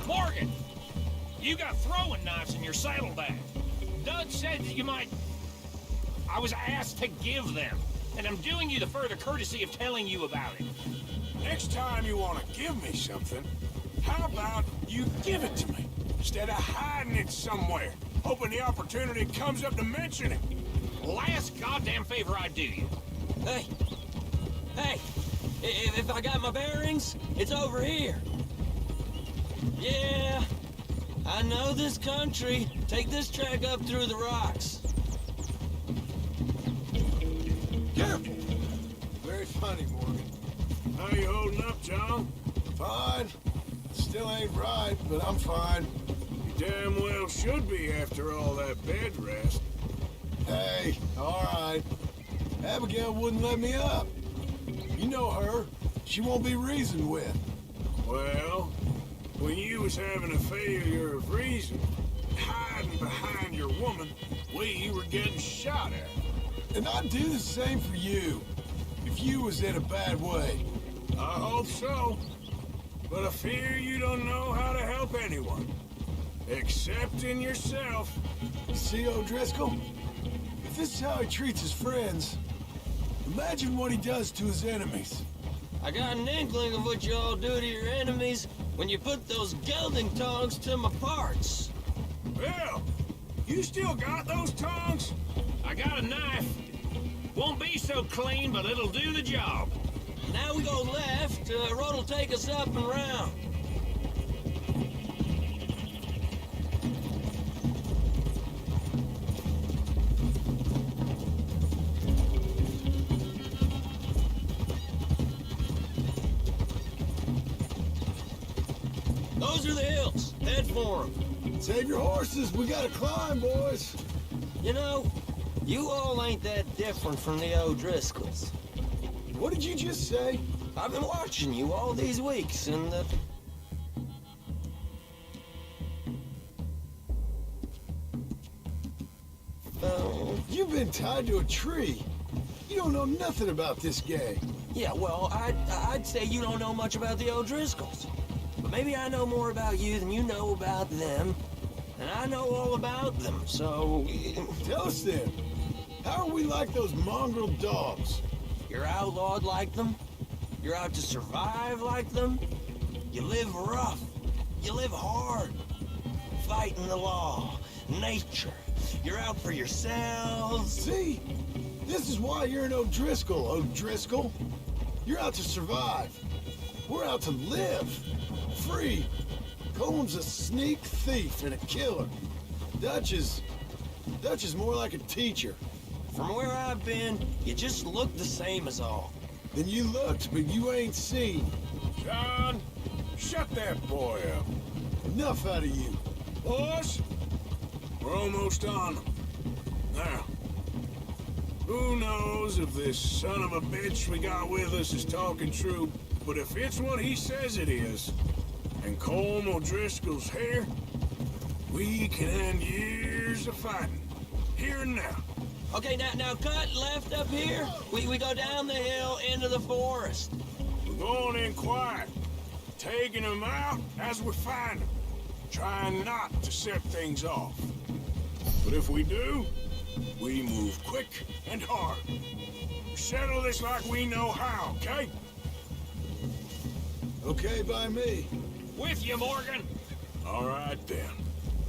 [SPEAKER 6] Morgan! You got throwing knives in your saddlebag. Doug said that you might... I was asked to give them, and I'm doing you the further courtesy of telling you about it.
[SPEAKER 2] Next time you want to give me something, how about you give it to me, instead of hiding it somewhere, hoping the opportunity comes up to mention it.
[SPEAKER 6] Last goddamn favor I do you.
[SPEAKER 22] Hey! Hey! If I got my bearings, it's over here. Yeah, I know this country. Take this track up through the rocks.
[SPEAKER 21] Careful. Very funny, Morgan.
[SPEAKER 2] How you holding up, John?
[SPEAKER 21] Fine. Still ain't right, but I'm fine.
[SPEAKER 2] You damn well should be after all that bed rest.
[SPEAKER 21] Hey, all right. Abigail wouldn't let me up. You know her. She won't be reasoned with.
[SPEAKER 2] Well, when you was having a failure of reason, hiding behind your woman, we were getting shot at.
[SPEAKER 21] And I'd do the same for you, if you was in a bad way.
[SPEAKER 2] I hope so. But I fear you don't know how to help anyone. Except in yourself.
[SPEAKER 21] You see, O'Driscoll? If this is how he treats his friends, imagine what he does to his enemies.
[SPEAKER 22] I got an inkling of what you all do to your enemies when you put those gelding tongs to my parts.
[SPEAKER 2] Well, you still got those tongs?
[SPEAKER 6] I got a knife. Won't be so clean, but it'll do the job.
[SPEAKER 22] Now we go left. Road'll take us up and round. Those are the hills. Head for them.
[SPEAKER 21] Save your horses. We gotta climb, boys.
[SPEAKER 22] You know, you all ain't that different from the O'Driscolls.
[SPEAKER 21] What did you just say?
[SPEAKER 22] I've been watching you all these weeks, and
[SPEAKER 21] You've been tied to a tree. You don't know nothing about this gang.
[SPEAKER 22] yeah, well, I'd say you don't know much about the O'Driscolls. But maybe I know more about you than you know about them. And I know all about them, so...
[SPEAKER 21] Tell us then. How are we like those mongrel dogs?
[SPEAKER 22] You're outlawed like them. You're out to survive like them. You live rough. You live hard. Fighting the law. Nature. You're out for yourselves.
[SPEAKER 21] See? This is why you're an O'Driscoll, O'Driscoll. You're out to survive. We're out to live. Free. Coleman's a sneak thief and a killer. Dutch is more like a teacher.
[SPEAKER 22] From where I've been, you just look the same as all.
[SPEAKER 21] Then you looked, but you ain't seen.
[SPEAKER 2] John, shut that boy up.
[SPEAKER 21] Enough out of you.
[SPEAKER 2] Boys, we're almost on them. Now, who knows if this son of a bitch we got with us is talking true, but if it's what he says it is, and Colm O'Driscoll's here, we can end years of fighting, here and now.
[SPEAKER 22] Okay, now cut left up here. We go down the hill into the forest.
[SPEAKER 2] We're going in quiet, taking them out as we find them, trying not to set things off. But if we do, we move quick and hard. We settle this like we know how, okay?
[SPEAKER 21] Okay by me.
[SPEAKER 6] With you, Morgan.
[SPEAKER 2] All right, then.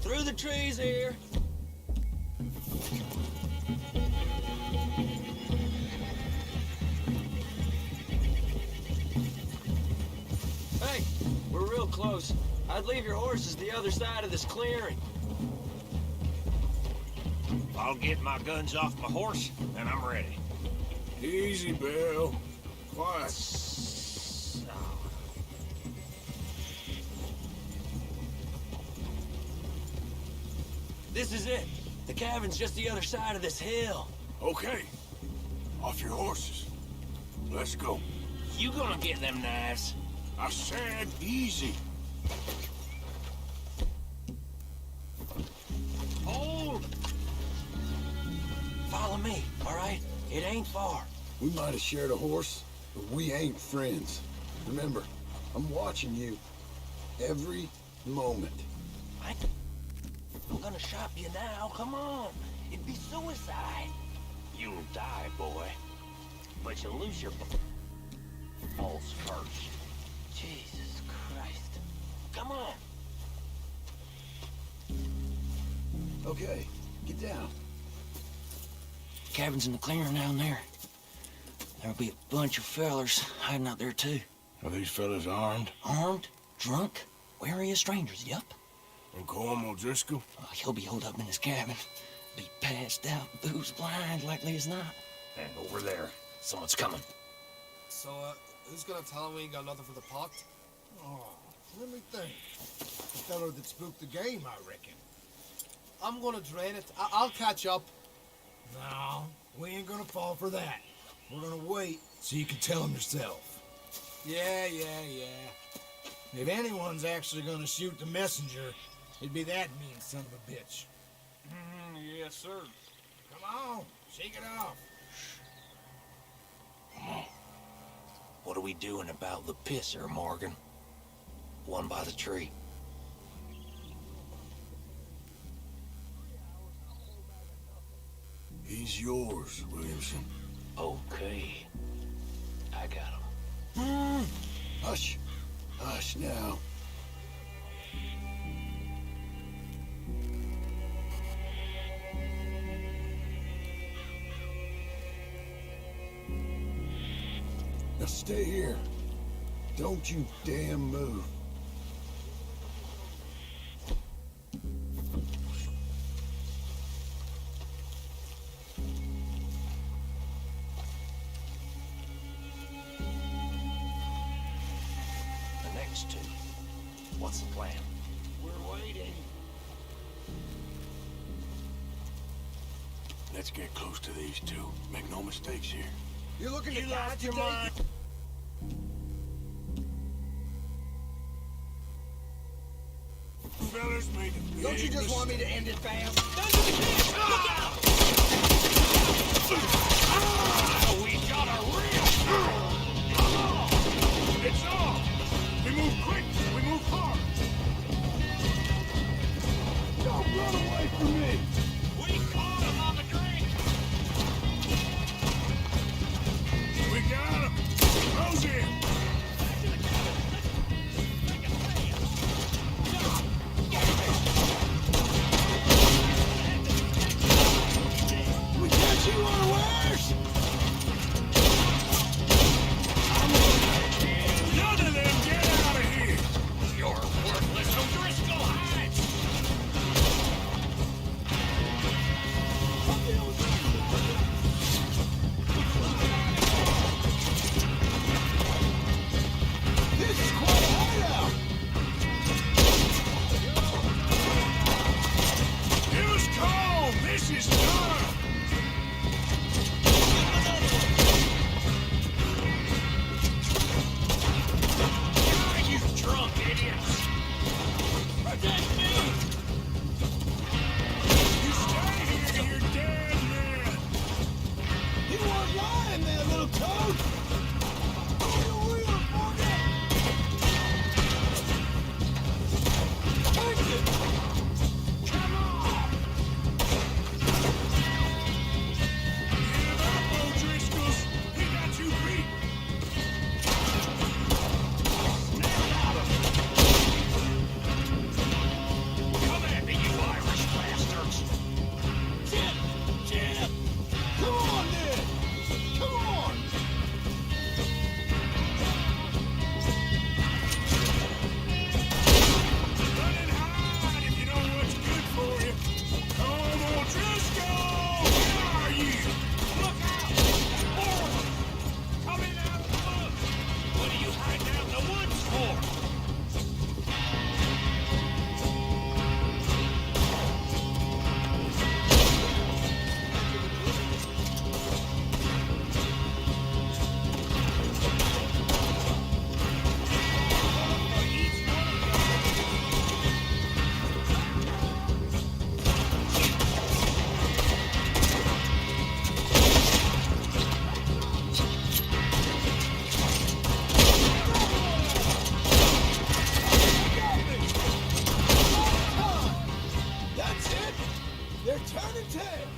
[SPEAKER 22] Through the trees here. Hey, we're real close. I'd leave your horses the other side of this clearing.
[SPEAKER 6] I'll get my guns off my horse, and I'm ready.
[SPEAKER 2] Easy, Bill. Quiet.
[SPEAKER 22] This is it. The cabin's just the other side of this hill.
[SPEAKER 2] Okay. Off your horses. Let's go.
[SPEAKER 6] You gonna get them knives?
[SPEAKER 2] I said easy.
[SPEAKER 22] Hold! Follow me, all right? It ain't far.
[SPEAKER 21] We might have shared a horse, but we ain't friends. Remember, I'm watching you every moment.
[SPEAKER 22] I'm gonna shop you now. Come on. It'd be suicide.
[SPEAKER 6] You'll die, boy. But you'll lose your balls first.
[SPEAKER 22] Jesus Christ. Come on.
[SPEAKER 21] Okay, get down.
[SPEAKER 22] Cabin's in the clearing down there. There'll be a bunch of fellers hiding out there, too.
[SPEAKER 21] Are these fellas armed?
[SPEAKER 22] Armed? Drunk? Wary of strangers, yup.
[SPEAKER 2] And Colm O'Driscoll?
[SPEAKER 16] He'll be holed up in his cabin. Be passed out, booze blind, likely as not.
[SPEAKER 6] And over there, someone's coming.
[SPEAKER 3] So, who's gonna tell him we ain't got nothing for the pot?
[SPEAKER 21] Oh, let me think. The fellow that spooked the game, I reckon.
[SPEAKER 3] I'm gonna drain it. I'll catch up.
[SPEAKER 21] No, we ain't gonna fall for that. We're gonna wait so you can tell him yourself. Yeah. If anyone's actually gonna shoot the messenger, it'd be that mean son of a bitch.
[SPEAKER 2] Yes, sir.
[SPEAKER 21] Come on, shake it off.
[SPEAKER 16] What are we doing about the pisser, Morgan? One by the tree.
[SPEAKER 2] He's yours, Williamson.
[SPEAKER 16] Okay. I got him.
[SPEAKER 21] Hush. Hush now. Now stay here. Don't you damn move.
[SPEAKER 16] The next two. What's the plan?
[SPEAKER 21] We're waiting.
[SPEAKER 2] Let's get close to these two. Make no mistakes here.
[SPEAKER 21] You looking to guide your mind?
[SPEAKER 2] Fellas made a
[SPEAKER 21] Don't you just want me to end it fast?
[SPEAKER 2] We got a real... Come on! It's on! We move quick! We move hard!
[SPEAKER 21] Don't run away from me!
[SPEAKER 6] We caught him on the drink!
[SPEAKER 2] We got him! Close in!
[SPEAKER 21] We got you unawares!
[SPEAKER 2] None of them get out of here!
[SPEAKER 6] You're worthless O'Driscoll hides!
[SPEAKER 21] This is quite a hideout!
[SPEAKER 2] It was cold! This is done!
[SPEAKER 6] You drunk idiots! Protect me!
[SPEAKER 2] You stay here, you're dead, man!
[SPEAKER 21] You weren't lying there, little toad!
[SPEAKER 2] Give up, O'Driscolls! He got you beat!
[SPEAKER 6] Come at me, you Irish bastards!
[SPEAKER 21] Jim! Come on, then! Come on!
[SPEAKER 2] Run and hide if you know what's good for you! Come on, O'Driscoll! Where are you?
[SPEAKER 6] Look out! Horrible! Coming out of the woods! What are you hiding out in the woods for?
[SPEAKER 21] That's it! They're turning tails!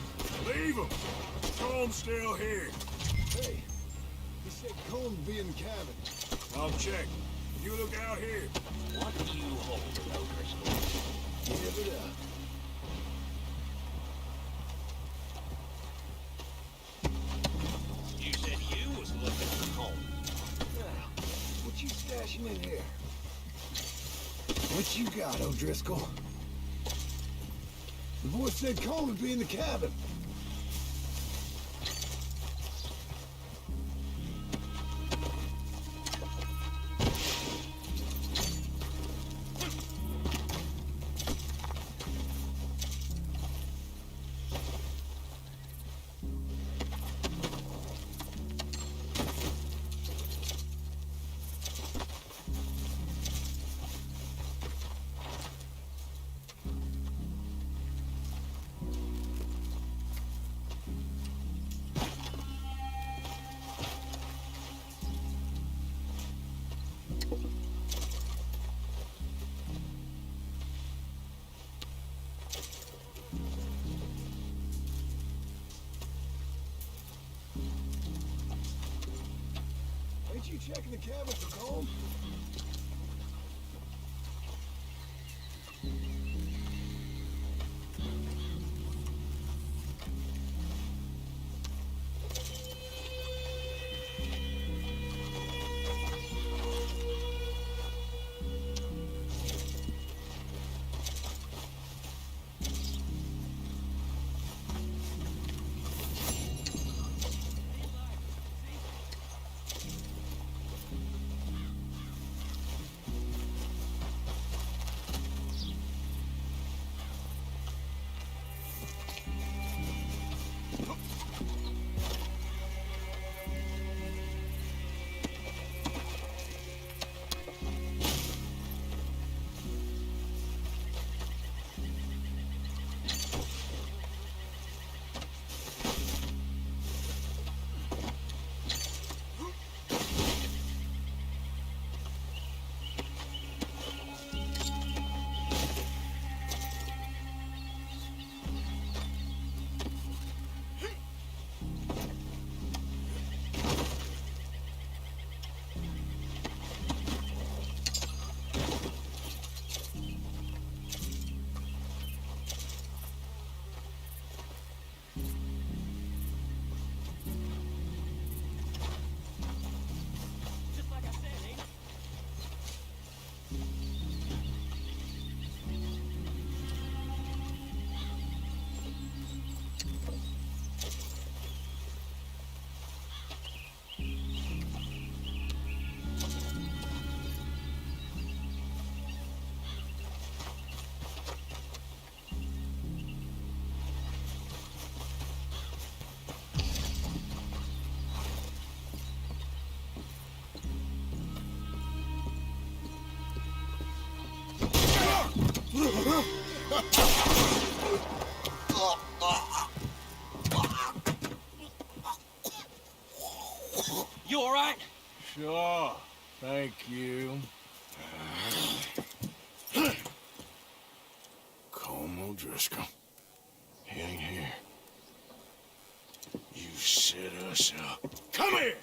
[SPEAKER 2] Leave him! Comb's still here.
[SPEAKER 21] Hey, he said Cone would be in the cabin.
[SPEAKER 2] I'll check. You look out here.
[SPEAKER 6] What do you hold, O'Driscoll?
[SPEAKER 21] Give it up.
[SPEAKER 6] You said you was looking for Colm.
[SPEAKER 21] Now, what you stashing in here? What you got, O'Driscoll? The boy said Coleman would be in the cabin. Ain't you checking the cabin for Colm?
[SPEAKER 4] You all right?
[SPEAKER 2] Sure. Thank you. Colm O'Driscoll. He ain't here. You set us up. Come here!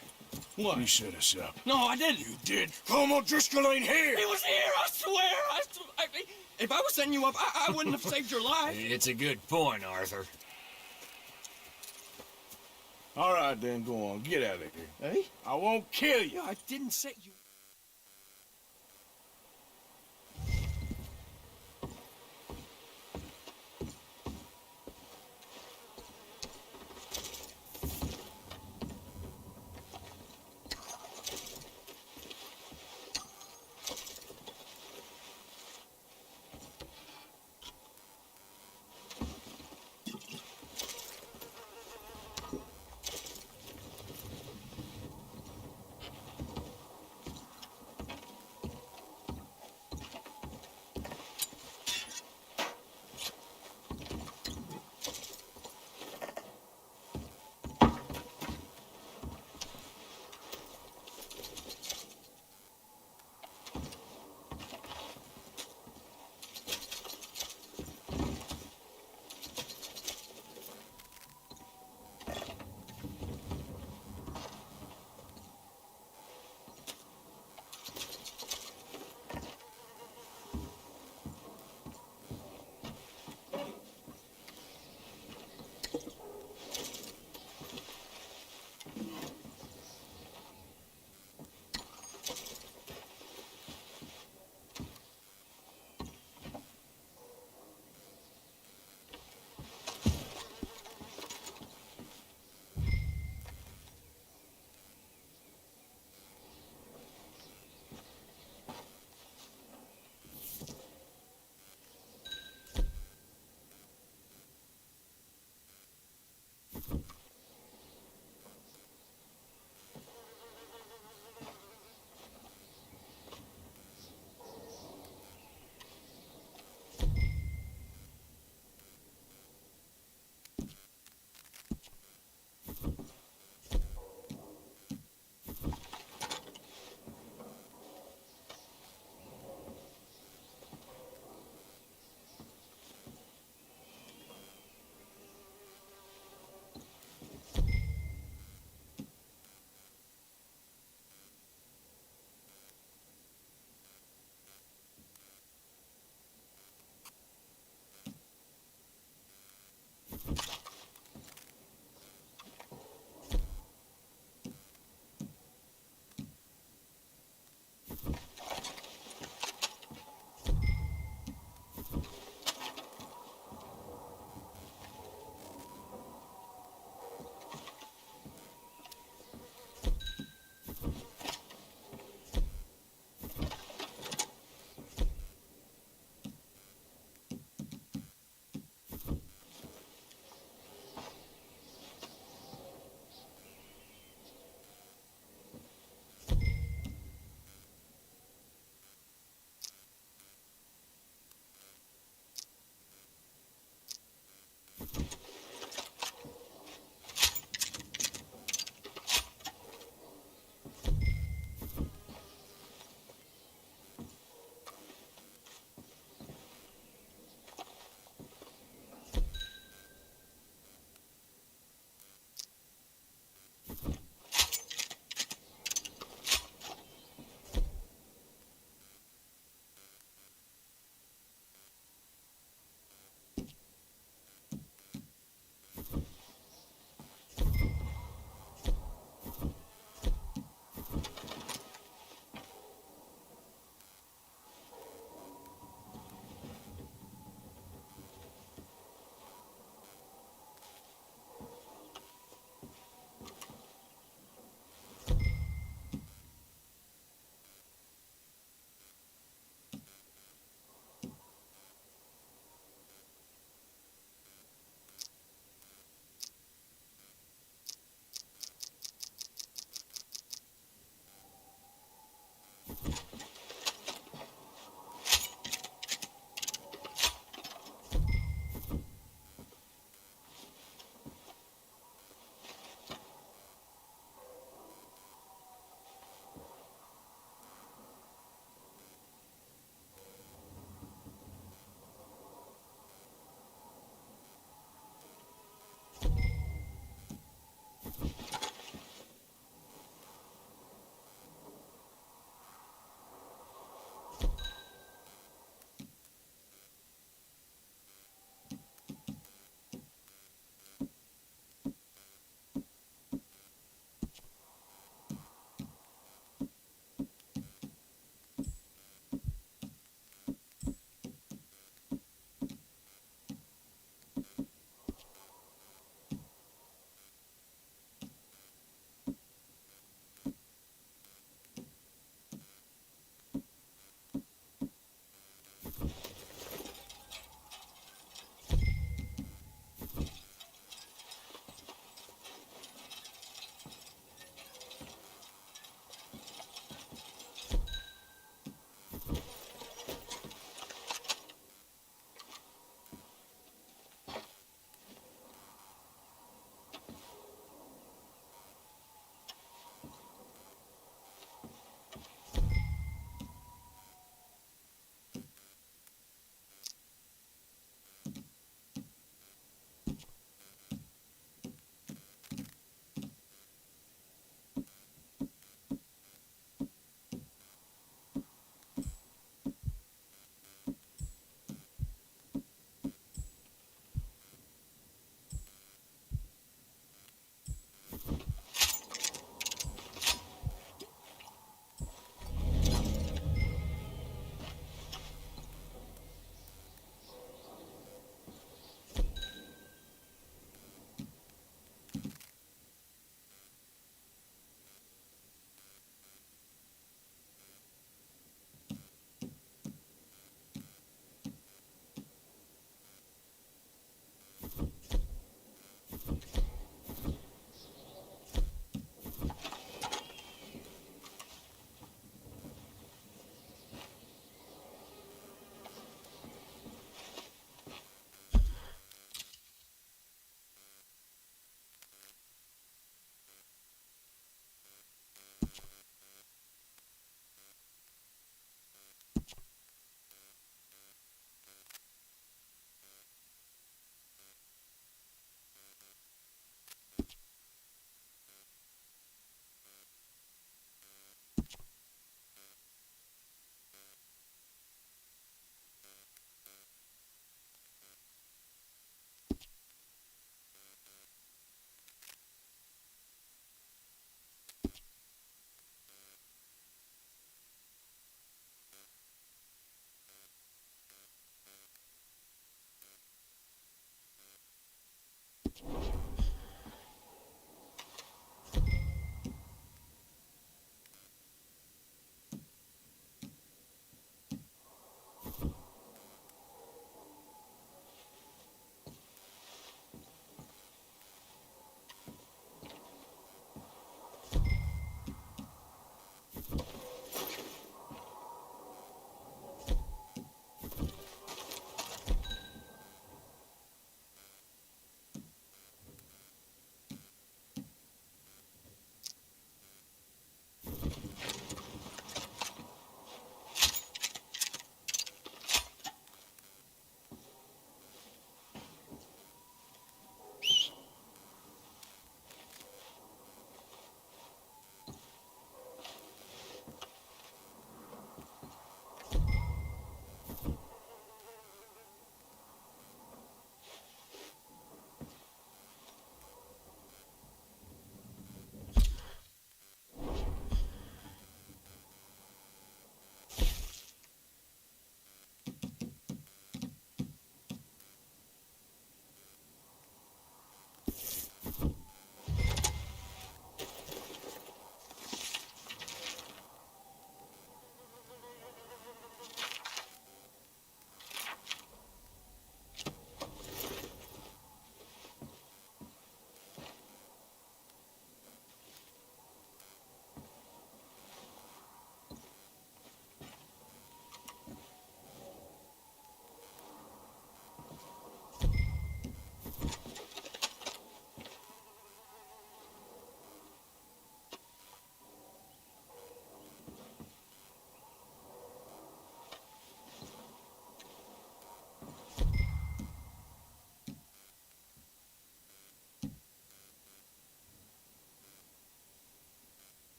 [SPEAKER 2] What? You set us up.
[SPEAKER 4] No, I didn't.
[SPEAKER 2] You did. Colm O'Driscoll ain't here!
[SPEAKER 4] He was here, I swear! If I was setting you up, I wouldn't have saved your life.
[SPEAKER 6] It's a good point, Arthur.
[SPEAKER 2] All right, then, go on. Get out of here.
[SPEAKER 15] Hey?
[SPEAKER 2] I won't kill you.
[SPEAKER 4] I didn't set you.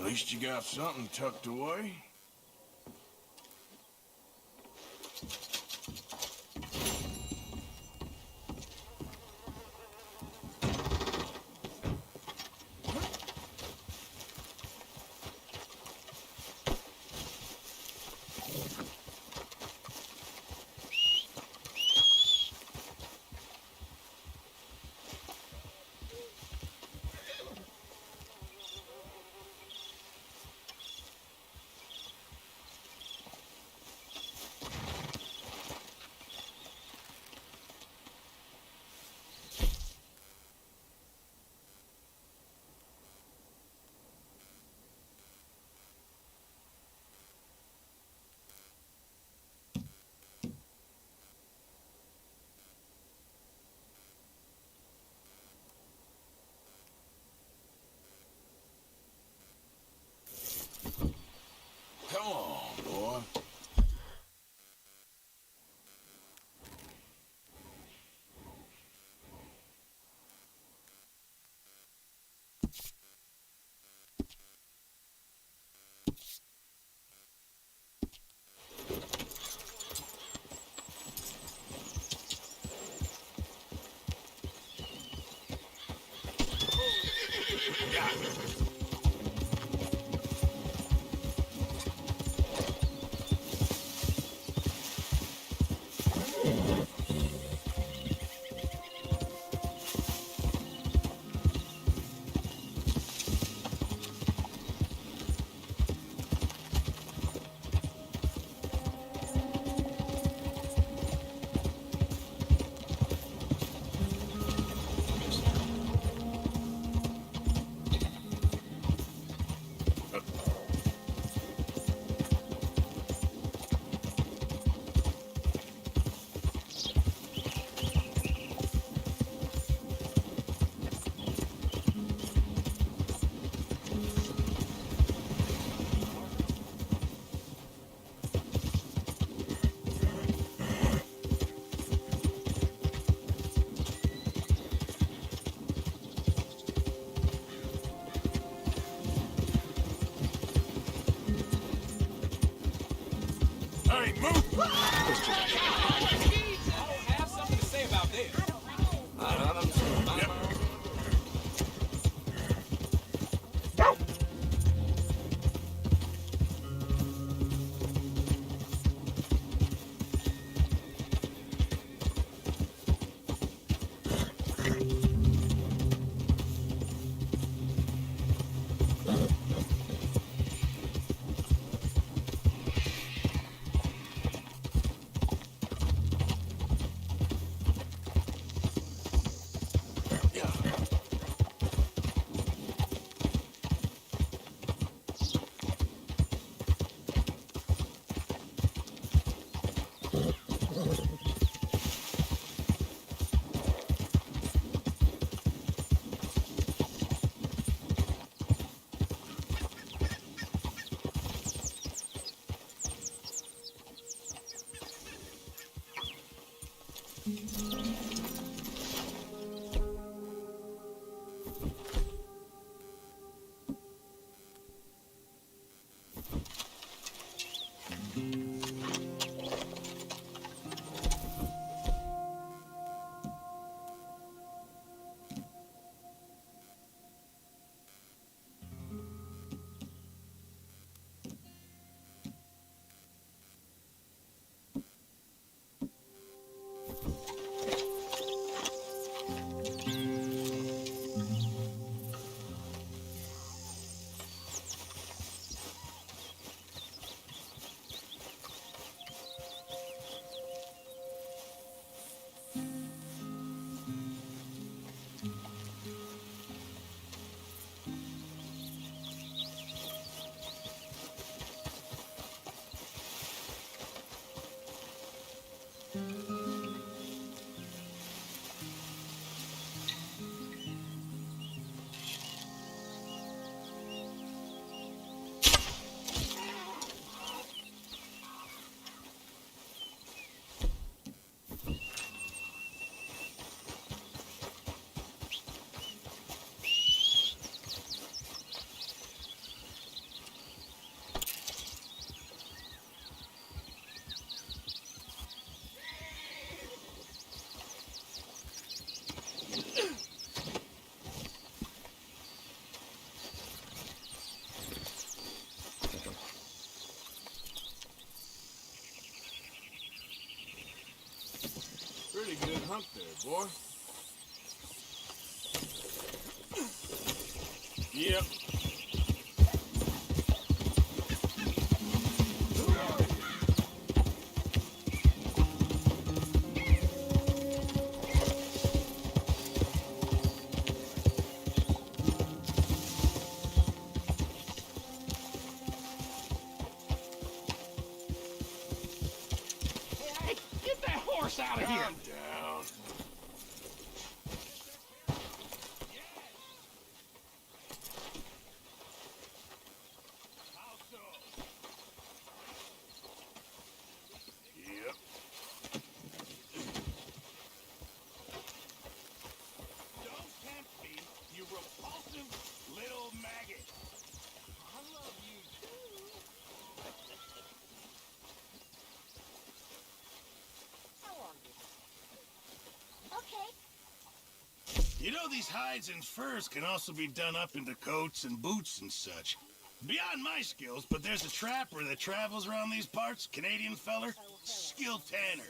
[SPEAKER 2] least you got something tucked away. Come on, boy. Hey, move!
[SPEAKER 16] I have something to say about this.
[SPEAKER 2] hump there, boy. Yep.
[SPEAKER 6] Hey, get that horse out of here!
[SPEAKER 2] Calm down. Yep.
[SPEAKER 6] Don't tempt me, you repulsive little maggot. I love you too.
[SPEAKER 9] How are you? Okay.
[SPEAKER 11] You know, these hides and furs can also be done up into coats and boots and such. Beyond my skills, but there's a trapper that travels around these parts, Canadian feller, skilled tanner.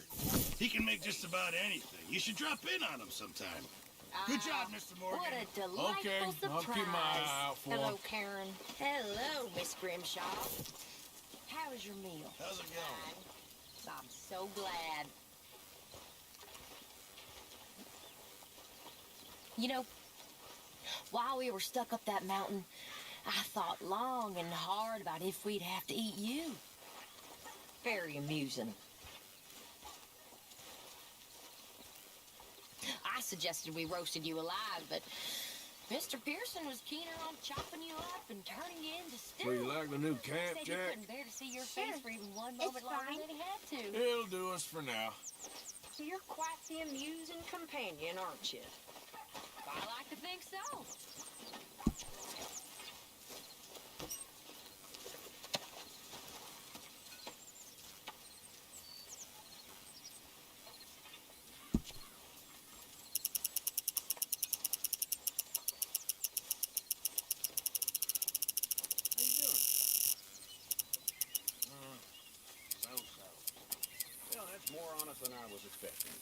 [SPEAKER 11] He can make just about anything. You should drop in on him sometime. Good job, Mr. Morgan.
[SPEAKER 9] What a delightful
[SPEAKER 2] Okay,
[SPEAKER 9] surprise.
[SPEAKER 2] I'll keep my eye out for
[SPEAKER 9] Hello,
[SPEAKER 2] him.
[SPEAKER 9] Karen. Hello, Miss Grimshaw. How was your meal?
[SPEAKER 11] How's it going?
[SPEAKER 9] I'm so glad. You know, while we were stuck up that mountain, I thought long and hard about if we'd have to eat you. Very amusing. I suggested we roasted you alive, but Mr. Pearson was keener on chopping you up and turning you into stew.
[SPEAKER 2] So you like the new camp,
[SPEAKER 9] Said he
[SPEAKER 2] Jack?
[SPEAKER 9] couldn't bear to see your face for even one moment longer than he had to.
[SPEAKER 2] It'll do us for now.
[SPEAKER 20] You're quite the amusing companion, aren't you?
[SPEAKER 9] I like to think so.
[SPEAKER 11] How you doing? So-so. Well, that's more honest than I was expecting.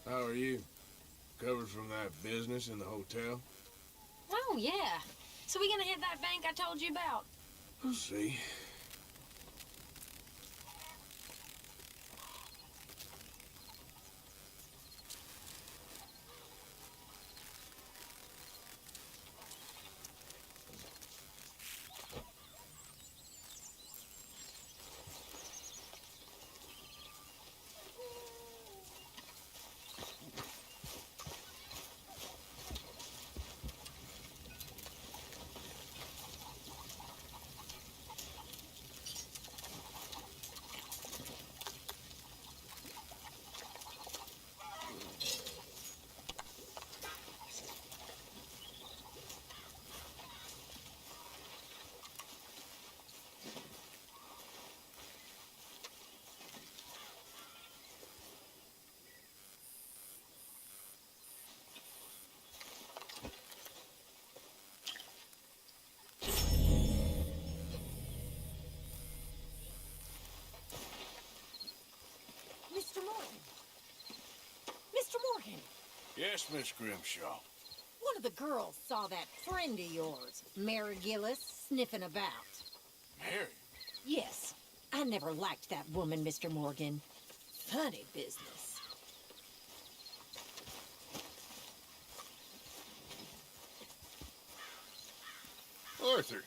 [SPEAKER 2] How are you? Covered from that business in the hotel?
[SPEAKER 9] Oh, yeah. So we gonna hit that bank I told you about?
[SPEAKER 2] We'll see.
[SPEAKER 9] Mr. Morgan. Mr. Morgan.
[SPEAKER 2] Yes, Miss Grimshaw.
[SPEAKER 14] One of the girls saw that friend of yours, Mary Gillis, sniffing about.
[SPEAKER 2] Mary?
[SPEAKER 14] Yes. I never liked that woman, Mr. Morgan. Funny business.
[SPEAKER 5] Arthur.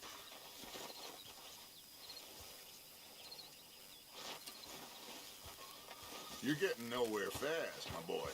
[SPEAKER 5] You're getting nowhere fast, my boy.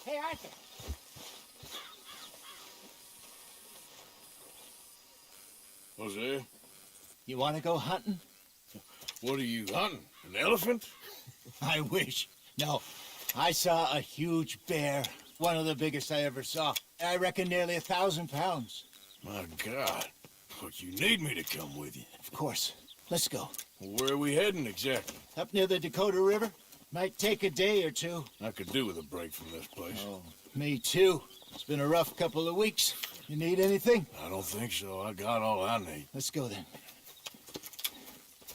[SPEAKER 1] Hey, Arthur.
[SPEAKER 2] Jose,
[SPEAKER 1] You want to go hunting?
[SPEAKER 2] what are you hunting? An elephant?
[SPEAKER 1] I wish. No, I saw a huge bear. One of the biggest I ever saw. I reckon nearly 1,000 pounds.
[SPEAKER 2] My God. But you need me to come with you.
[SPEAKER 1] Of course. Let's go.
[SPEAKER 2] Well, where are we heading exactly?
[SPEAKER 1] Up near the Dakota River. Might take a day or two.
[SPEAKER 2] I could do with a break from this place.
[SPEAKER 1] Oh, me too. It's been a rough couple of weeks. You need anything?
[SPEAKER 2] I don't think so. I got all I need.
[SPEAKER 1] Let's go then.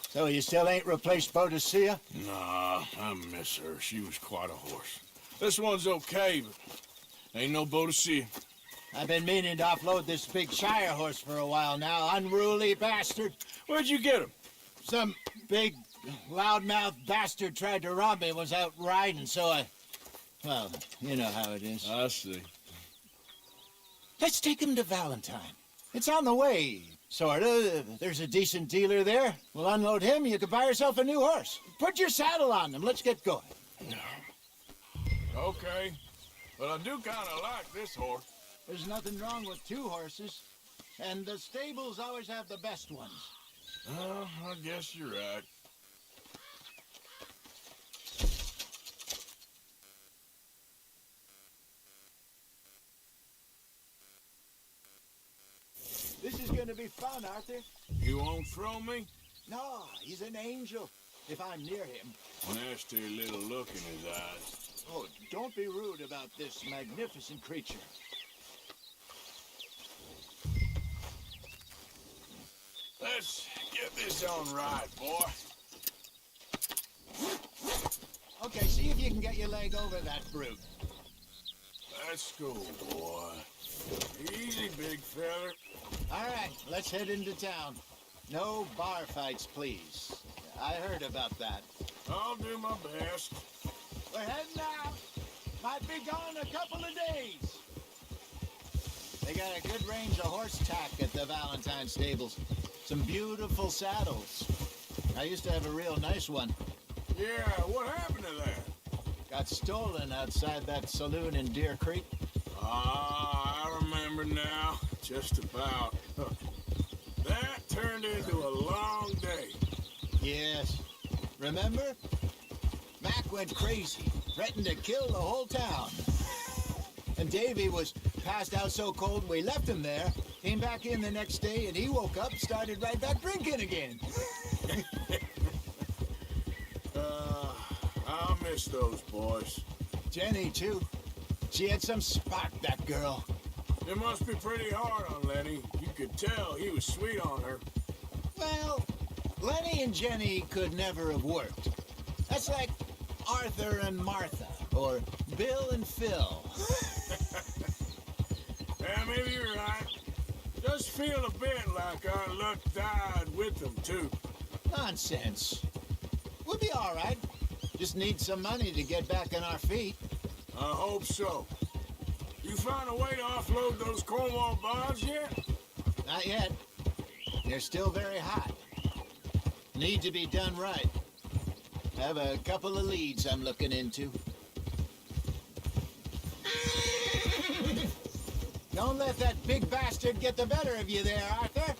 [SPEAKER 1] So you still ain't replaced Boadicea?
[SPEAKER 2] Nah, I miss her. She was quite a horse. This one's okay, but ain't no Boadicea.
[SPEAKER 1] I've been meaning to offload this big Shire horse for a while now. Unruly bastard.
[SPEAKER 2] Where'd you get him?
[SPEAKER 1] Some big, loudmouth bastard tried to rob me, was out riding, so I... Well, you know how it is.
[SPEAKER 2] I see.
[SPEAKER 1] Let's take him to Valentine. It's on the way, sorta. There's a decent dealer there. We'll unload him, you can buy yourself a new horse. Put your saddle on him, let's get going.
[SPEAKER 2] Okay, but I do kind of like this horse.
[SPEAKER 1] There's nothing wrong with two horses, and the stables always have the best ones.
[SPEAKER 2] Oh, I guess you're right.
[SPEAKER 1] This is gonna be fun, Arthur.
[SPEAKER 2] You won't throw me?
[SPEAKER 1] No, he's an angel, if I'm near him.
[SPEAKER 2] Nasty little look in his eyes.
[SPEAKER 1] Oh, don't be rude about this magnificent creature.
[SPEAKER 2] Let's get this on right, boy.
[SPEAKER 1] Okay, see if you can get your leg over that brute.
[SPEAKER 2] Let's go, boy. Easy, big feller.
[SPEAKER 1] All right, let's head into town. No bar fights, please. I heard about that.
[SPEAKER 2] I'll do my best.
[SPEAKER 1] We're heading out. Might be gone a couple of days. They got a good range of horse tack at the Valentine stables. Some beautiful saddles. I used to have a real nice one.
[SPEAKER 2] Yeah, what happened to that?
[SPEAKER 1] Got stolen outside that saloon in Deer Creek.
[SPEAKER 2] Ah, I remember now. Just about. That turned into a long day.
[SPEAKER 1] Yes. Remember? Mac went crazy, threatened to kill the whole town. And Davy was passed out so cold we left him there, came back in the next day, and he woke up, started right back drinking again.
[SPEAKER 2] I'll miss those boys.
[SPEAKER 1] Jenny, too. She had some spark, that girl.
[SPEAKER 2] It must be pretty hard on Lenny. You could tell he was sweet on her.
[SPEAKER 1] Well, Lenny and Jenny could never have worked. That's like Arthur and Martha, or Bill and Phil.
[SPEAKER 2] Yeah, maybe you're right. Just feel a bit like our luck died with them, too.
[SPEAKER 1] Nonsense. We'll be all right. Just need some money to get back on our feet.
[SPEAKER 2] I hope so. You found a way to offload those Cornwall bonds yet?
[SPEAKER 1] Not yet. They're still very hot. Need to be done right. Have a couple of leads I'm looking into. Don't let that big bastard get the better of you there, Arthur.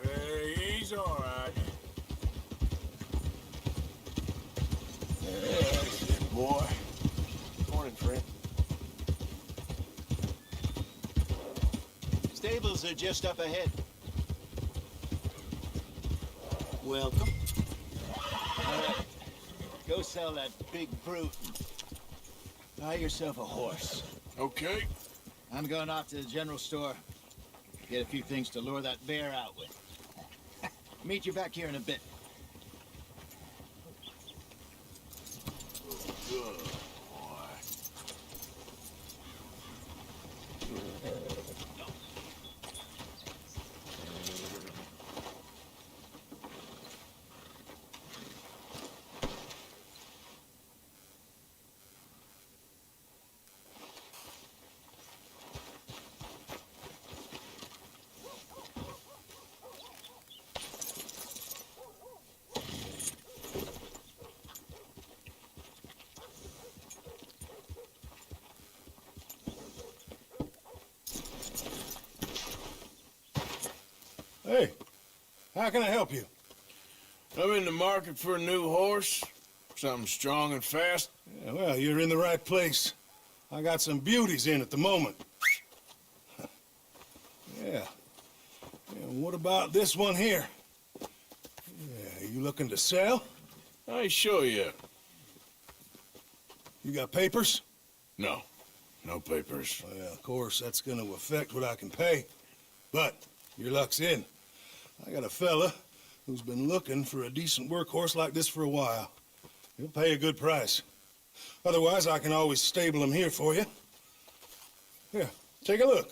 [SPEAKER 2] Hey, he's all right.
[SPEAKER 1] That's it, boy.
[SPEAKER 13] Morning, friend.
[SPEAKER 1] Stables are just up ahead. Welcome. All right. Go sell that big brute. Buy yourself a horse.
[SPEAKER 2] Okay.
[SPEAKER 1] I'm going off to the general store. Get a few things to lure that bear out with. Meet you back here in a bit.
[SPEAKER 2] Good boy.
[SPEAKER 21] Hey, how can I help you?
[SPEAKER 2] I'm in the market for a new horse. Something strong and fast.
[SPEAKER 21] Yeah, well, you're in the right place. I got some beauties in at the moment. Yeah. And what about this one here? Yeah, you looking to sell?
[SPEAKER 2] I ain't sure yet.
[SPEAKER 21] You got papers?
[SPEAKER 2] No. No papers.
[SPEAKER 21] Well, of course, that's going to affect what I can pay. But your luck's in. I got a fella who's been looking for a decent workhorse like this for a while. He'll pay a good price. Otherwise, I can always stable him here for you. Here, take a look.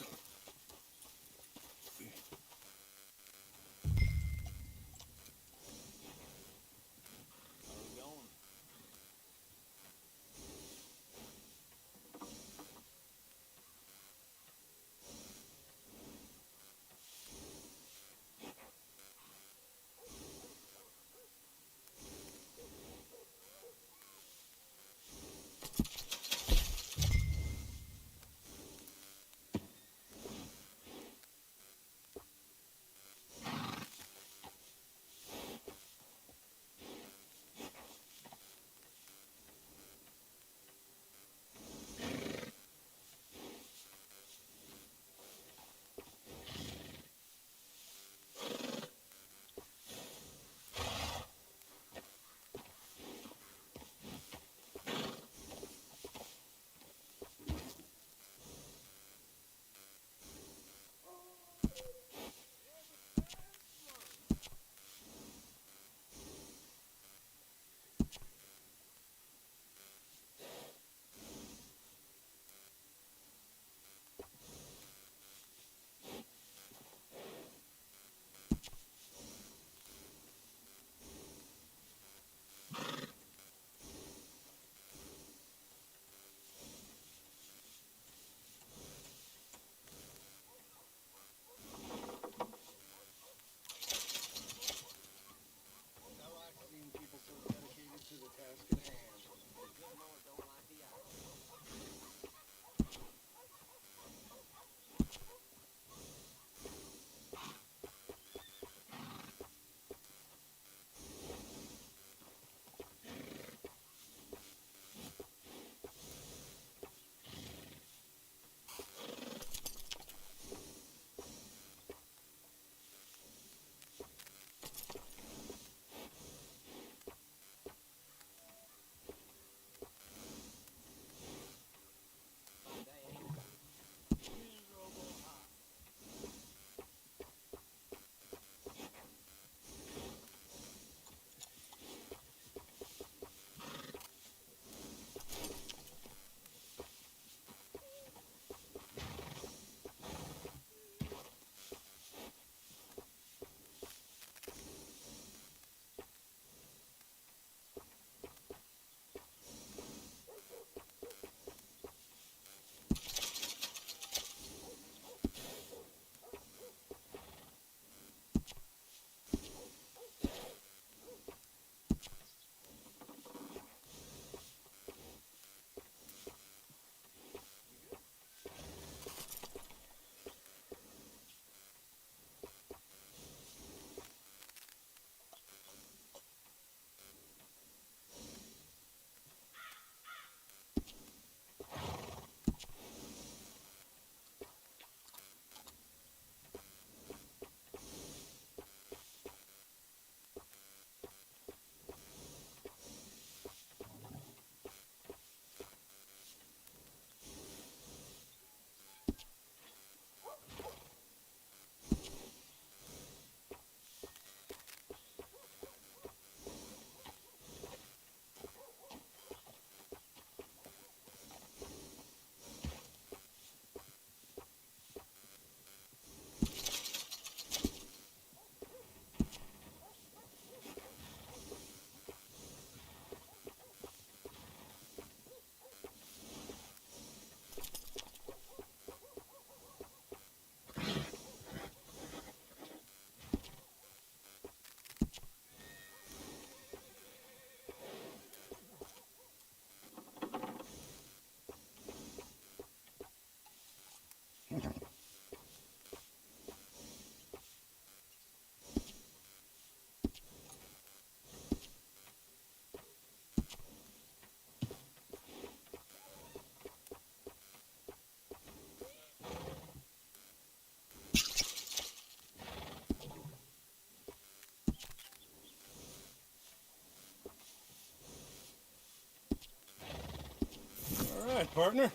[SPEAKER 11] All right, partner.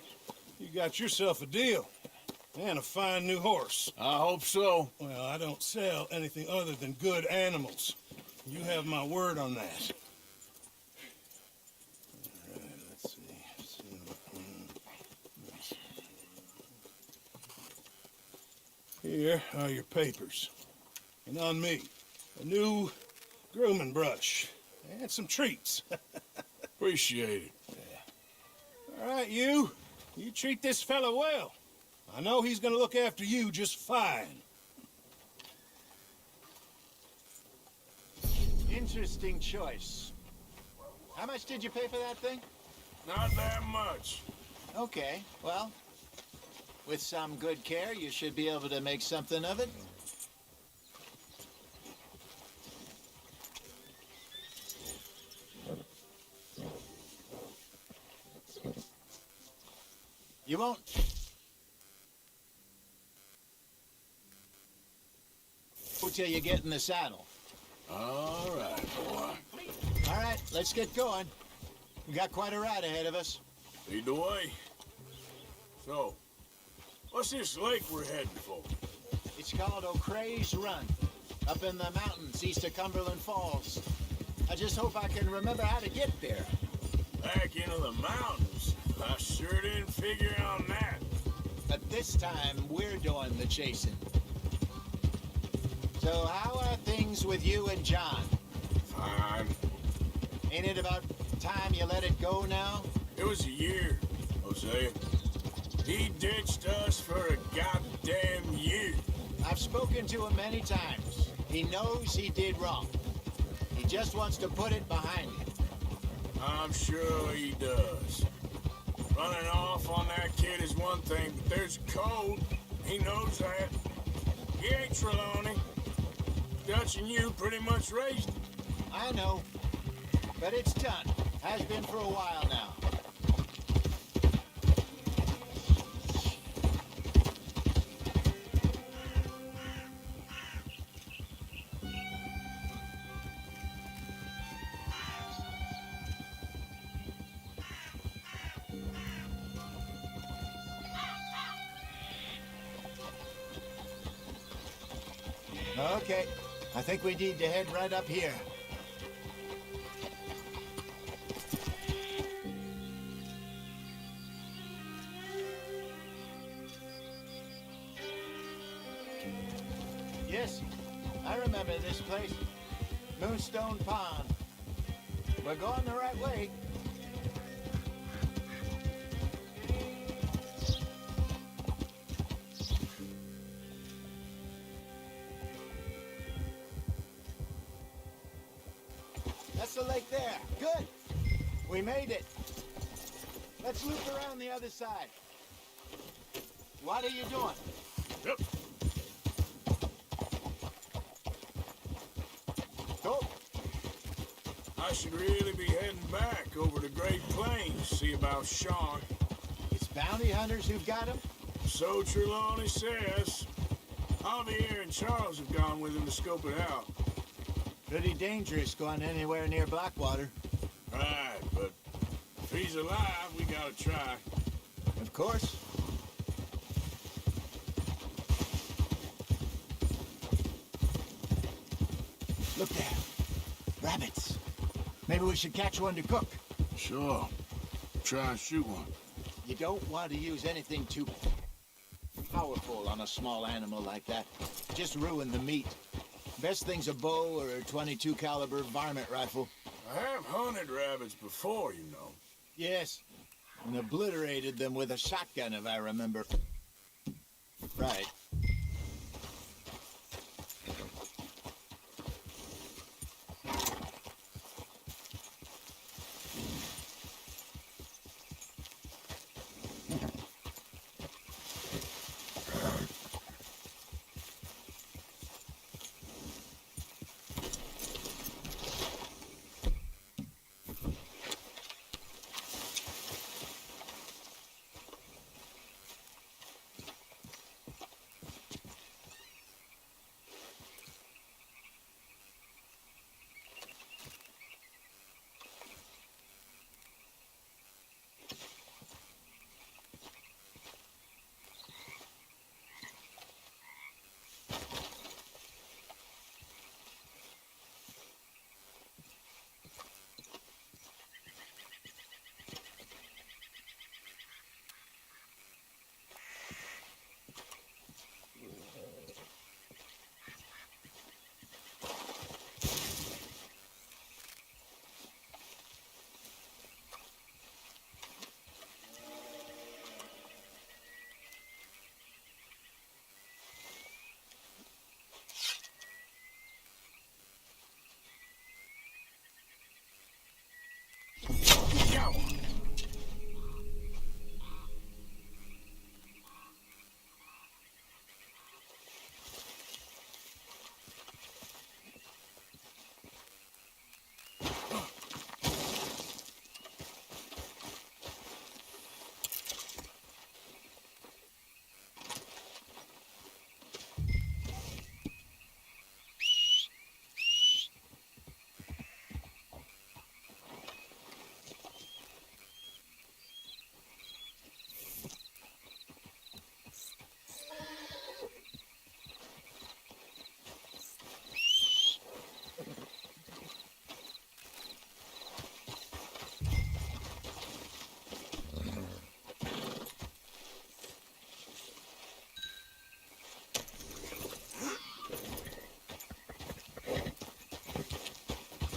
[SPEAKER 11] You got yourself a deal. And a fine new horse.
[SPEAKER 2] I hope so.
[SPEAKER 11] Well, I don't sell anything other than good animals. You have my word on that. All right, let's see. Here are your papers. And on me, a new grooming brush and some treats.
[SPEAKER 2] Appreciate it.
[SPEAKER 11] All right, you treat this fella well. I know he's gonna look after you just fine.
[SPEAKER 1] Interesting choice. How much did you pay for that thing?
[SPEAKER 2] Not that much.
[SPEAKER 1] Okay, well, with some good care, you should be able to make something of it. You won't... till you get in the saddle.
[SPEAKER 2] All right, boy.
[SPEAKER 1] All right, let's get going. We got quite a ride ahead of us.
[SPEAKER 2] Lead the way. So, what's this lake we're heading for?
[SPEAKER 1] It's called O'Creagh's Run, up in the mountains east of Cumberland Falls. I just hope I can remember how to get there.
[SPEAKER 2] Back into the mountains? I sure didn't figure on that.
[SPEAKER 1] But this time, we're doing the chasing. So how are things with you and John?
[SPEAKER 2] Fine.
[SPEAKER 1] Ain't it about time you let it go now?
[SPEAKER 2] It was a year, Hosea. He ditched us for a goddamn year.
[SPEAKER 1] I've spoken to him many times. He knows he did wrong. He just wants to put it behind him.
[SPEAKER 2] I'm sure he does. Running off on that kid is one thing, but there's a code. He knows that. He ain't Trelawney. Dutch and you pretty much raised him.
[SPEAKER 1] I know, but it's done. Has been for a while now. Okay, I think we need to head right up here. Yes, I remember this place. Moonstone Pond. We're going the right way. That's the lake there. Good. We made it. Let's loop around the other side. What are you doing?
[SPEAKER 2] Yep.
[SPEAKER 1] Go.
[SPEAKER 2] I should really be heading back over the Great Plains, see about Sean.
[SPEAKER 1] It's bounty hunters who've got him?
[SPEAKER 2] So Trelawney says. Javier and Charles have gone with him to scope it out.
[SPEAKER 1] Pretty dangerous going anywhere near Blackwater.
[SPEAKER 2] Right, but if he's alive, we gotta try.
[SPEAKER 1] Of course. Look there. Rabbits. Maybe we should catch one to cook.
[SPEAKER 2] Sure. Try and shoot one.
[SPEAKER 1] You don't want to use anything too powerful on a small animal like that. Just ruin the meat. Best thing's a bow or a .22 caliber varmint rifle.
[SPEAKER 2] I have hunted rabbits before, you know.
[SPEAKER 1] Yes, and obliterated them with a shotgun, if I remember. Right.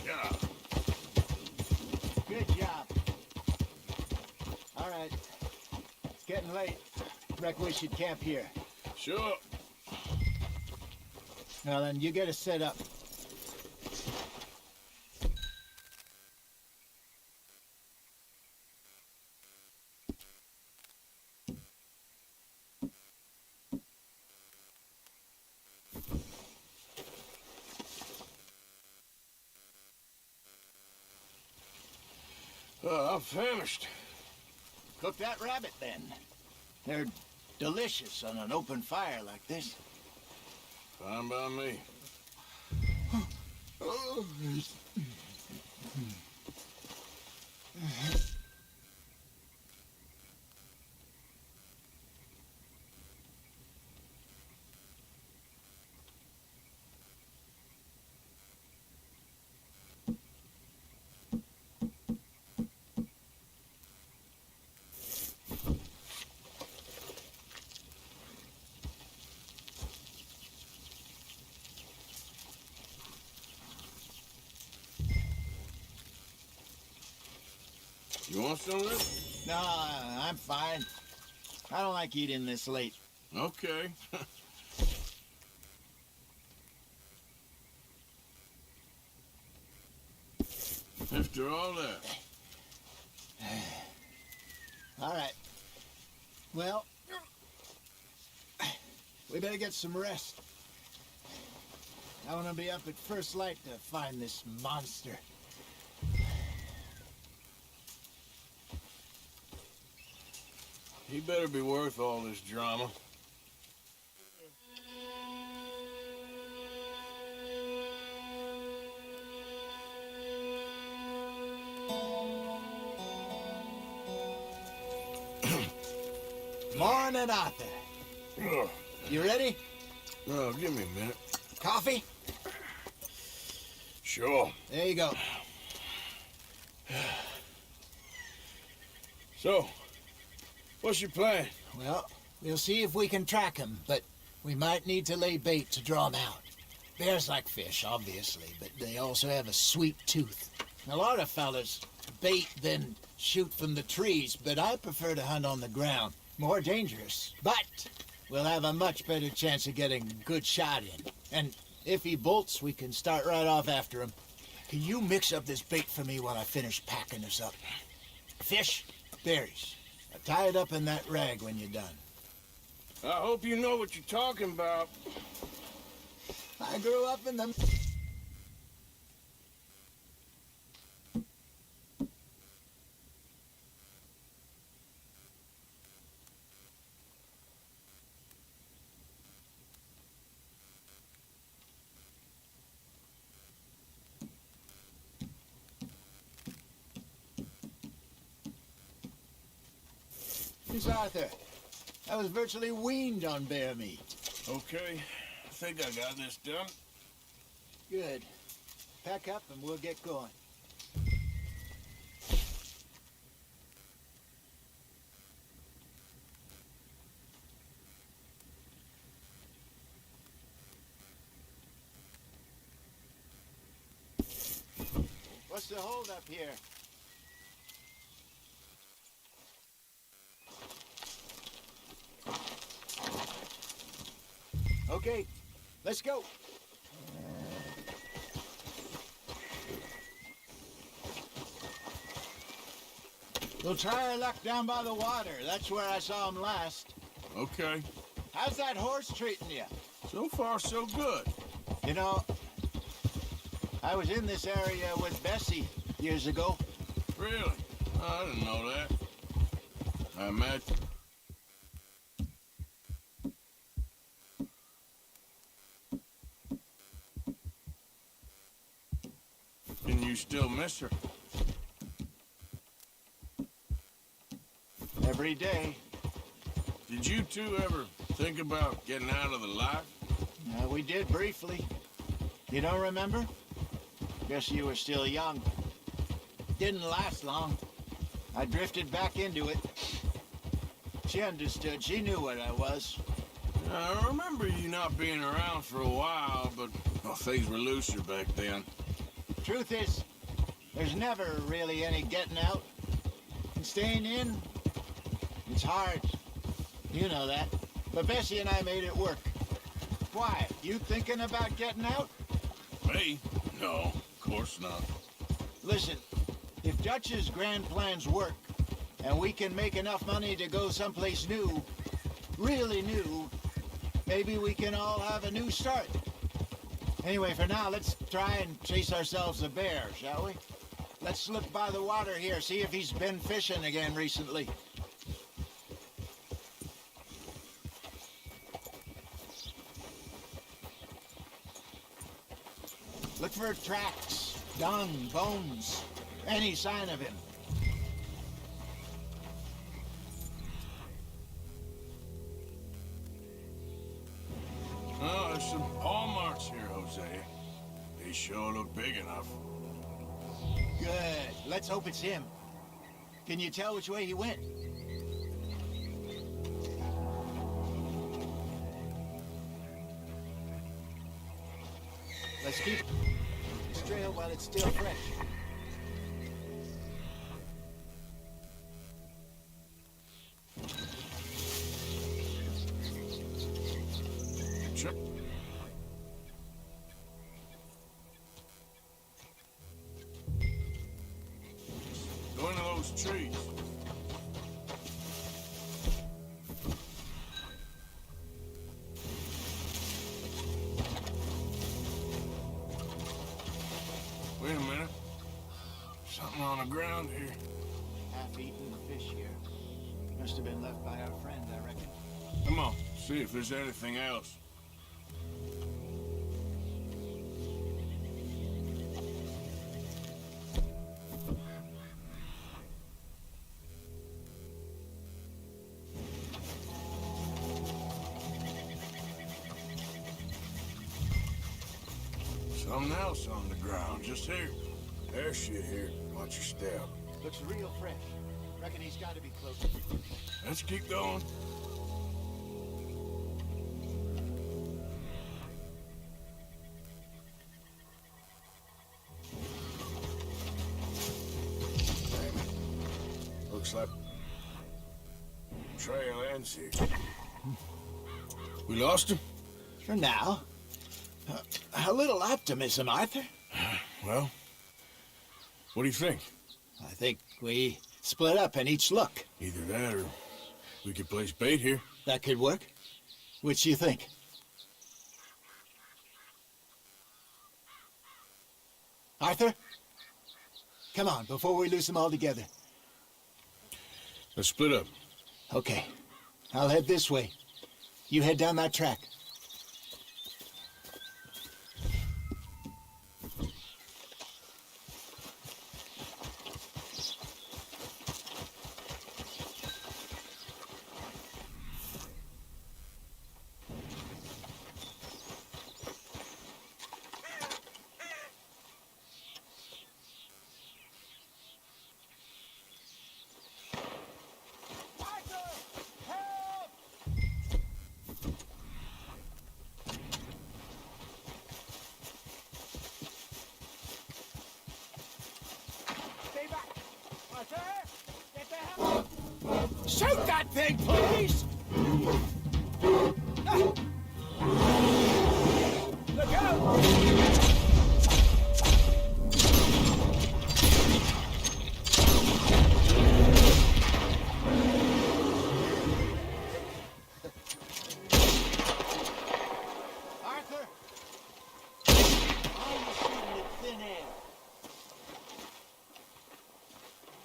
[SPEAKER 2] now.
[SPEAKER 1] Good job. All right. It's getting late. Reckon we should camp here.
[SPEAKER 2] Sure.
[SPEAKER 1] Now then, you get us set up.
[SPEAKER 2] I'm famished.
[SPEAKER 1] Cook that rabbit, then. They're delicious on an open fire like this.
[SPEAKER 2] Fine by me. You want some of this?
[SPEAKER 1] No, I'm fine. I don't like eating this late.
[SPEAKER 2] Okay. After all that.
[SPEAKER 1] All right. Well, we better get some rest. I want to be up at first light to find this monster.
[SPEAKER 2] He better be worth all this drama.
[SPEAKER 1] Morning, Arthur. You ready?
[SPEAKER 2] No, give me a minute.
[SPEAKER 1] Coffee?
[SPEAKER 2] Sure.
[SPEAKER 1] There you go.
[SPEAKER 2] So, what's your plan?
[SPEAKER 1] Well, we'll see if we can track him, but we might need to lay bait to draw him out. Bears like fish, obviously, but they also have a sweet tooth. A lot of fellas bait, then shoot from the trees, but I prefer to hunt on the ground. More dangerous, but we'll have a much better chance of getting a good shot in. And if he bolts, we can start right off after him. Can you mix up this bait for me while I finish packing this up? Fish, berries. Tie it up in that rag when you're done.
[SPEAKER 2] I hope you know what you're talking about.
[SPEAKER 1] I grew up in the... Miss Arthur, I was virtually weaned on bear meat.
[SPEAKER 2] Okay, I think I got this done.
[SPEAKER 1] Good. Pack up and we'll get going. What's the hold up here? Okay, let's go. We'll try our luck down by the water. That's where I saw him last.
[SPEAKER 2] Okay.
[SPEAKER 1] How's that horse treating you?
[SPEAKER 2] So far, so good.
[SPEAKER 1] You know, I was in this area with Bessie years ago.
[SPEAKER 2] Really? I didn't know that. I imagine. And you still miss her?
[SPEAKER 1] Every day.
[SPEAKER 2] Did you two ever think about getting out of the life?
[SPEAKER 1] We did briefly. You don't remember? Guess you were still young. Didn't last long. I drifted back into it. She understood. She knew what I was.
[SPEAKER 2] I remember you not being around for a while, but well, things were looser back then.
[SPEAKER 1] Truth is, there's never really any getting out. And staying in, it's hard. You know that. But Bessie and I made it work. Why? You thinking about getting out?
[SPEAKER 2] Me? No, of course not.
[SPEAKER 1] Listen, if Dutch's grand plans work, and we can make enough money to go someplace new, really new, maybe we can all have a new start. Anyway, for now, let's try and chase ourselves a bear, shall we? Let's look by the water here, see if he's been fishing again recently. Look for tracks, dung, bones, any sign of him.
[SPEAKER 2] Oh, there's some paw marks here, Jose. They sure look big enough.
[SPEAKER 1] Good. Let's hope it's him. Can you tell which way he went? Let's keep this trail while it's still fresh.
[SPEAKER 2] Check. Go into those trees. Wait a minute. Something on the ground here.
[SPEAKER 1] Half-eaten fish here. Must have been left by our friend, I reckon.
[SPEAKER 2] Come on, see if there's anything else. Something else on the ground, just here. There's shit here. Watch your step.
[SPEAKER 1] Looks real fresh. Reckon he's got to be close.
[SPEAKER 2] Let's keep going. Damn it. Looks like trail ends here. We lost him?
[SPEAKER 1] For now. A little optimism, Arthur.
[SPEAKER 2] Well, what do you think?
[SPEAKER 1] I think we split up and each look.
[SPEAKER 2] Either that or we could place bait here.
[SPEAKER 1] That could work. Which do you think? Arthur? Come on, before we lose them all together.
[SPEAKER 2] Let's split up.
[SPEAKER 1] Okay. I'll head this way. You head down that track. Shoot that thing, please! Look out!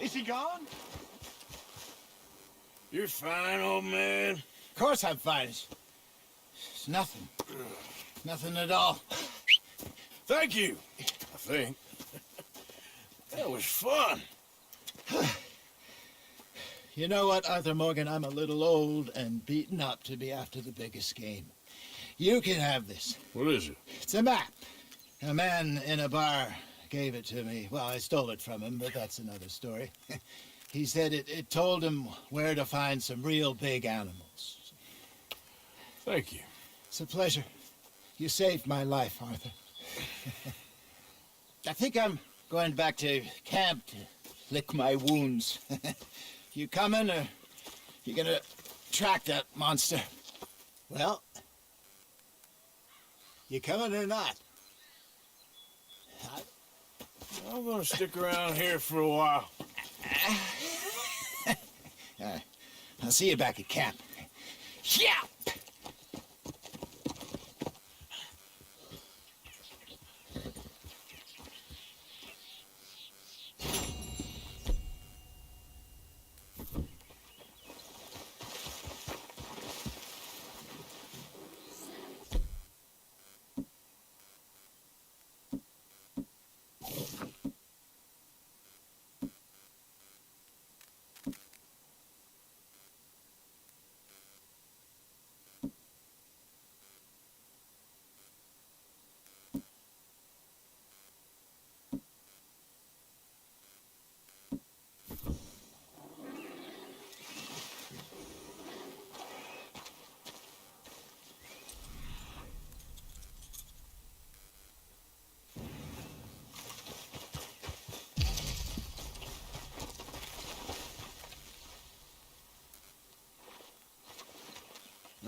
[SPEAKER 21] Is he gone?
[SPEAKER 2] You're fine, old man.
[SPEAKER 1] Of course I'm fine. It's nothing. Nothing at all.
[SPEAKER 2] Thank you, I think. That was fun.
[SPEAKER 1] You know what, Arthur Morgan? I'm a little old and beaten up to be after the biggest game. You can have this.
[SPEAKER 2] What is it?
[SPEAKER 1] It's a map. A man in a bar gave it to me. Well, I stole it from him, but that's another story. He said it told him where to find some real big animals.
[SPEAKER 2] Thank you.
[SPEAKER 1] It's a pleasure. You saved my life, Arthur. I think I'm going back to camp to lick my wounds. You coming, or you gonna track that monster? Well, you coming or not?
[SPEAKER 2] I'm gonna stick around here for a while.
[SPEAKER 1] I'll see you back at camp. Yeah!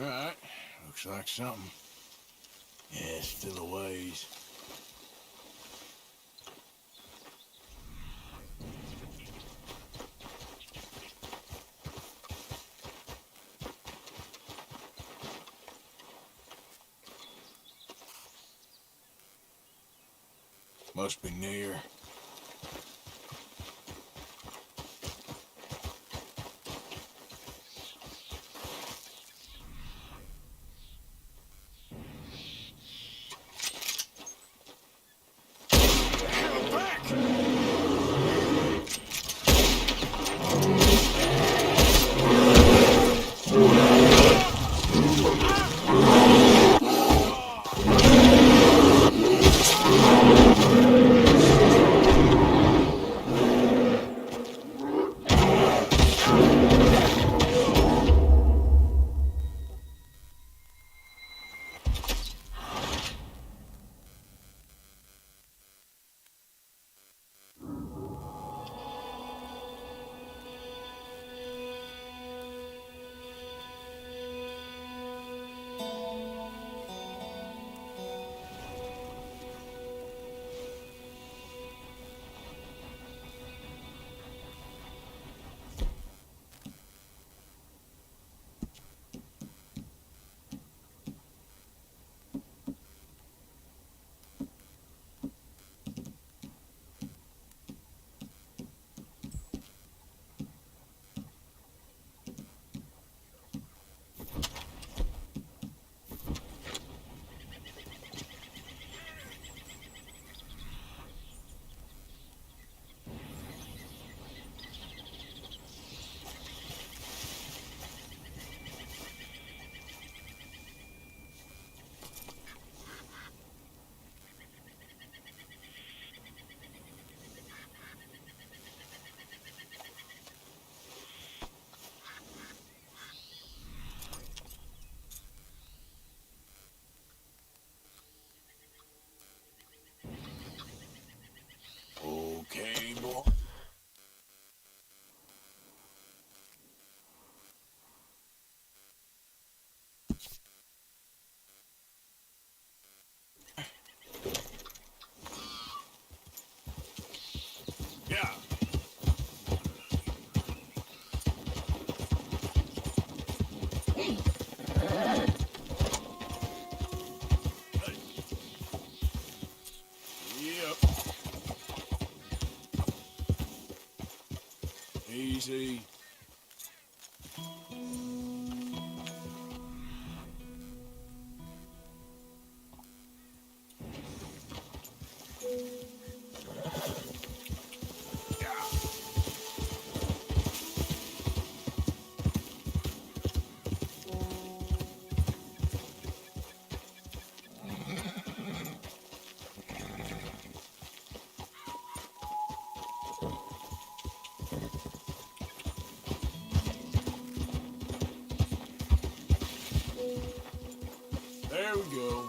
[SPEAKER 2] All right, looks like something. Yeah, it's still a ways. Must be near. Easy. There we go.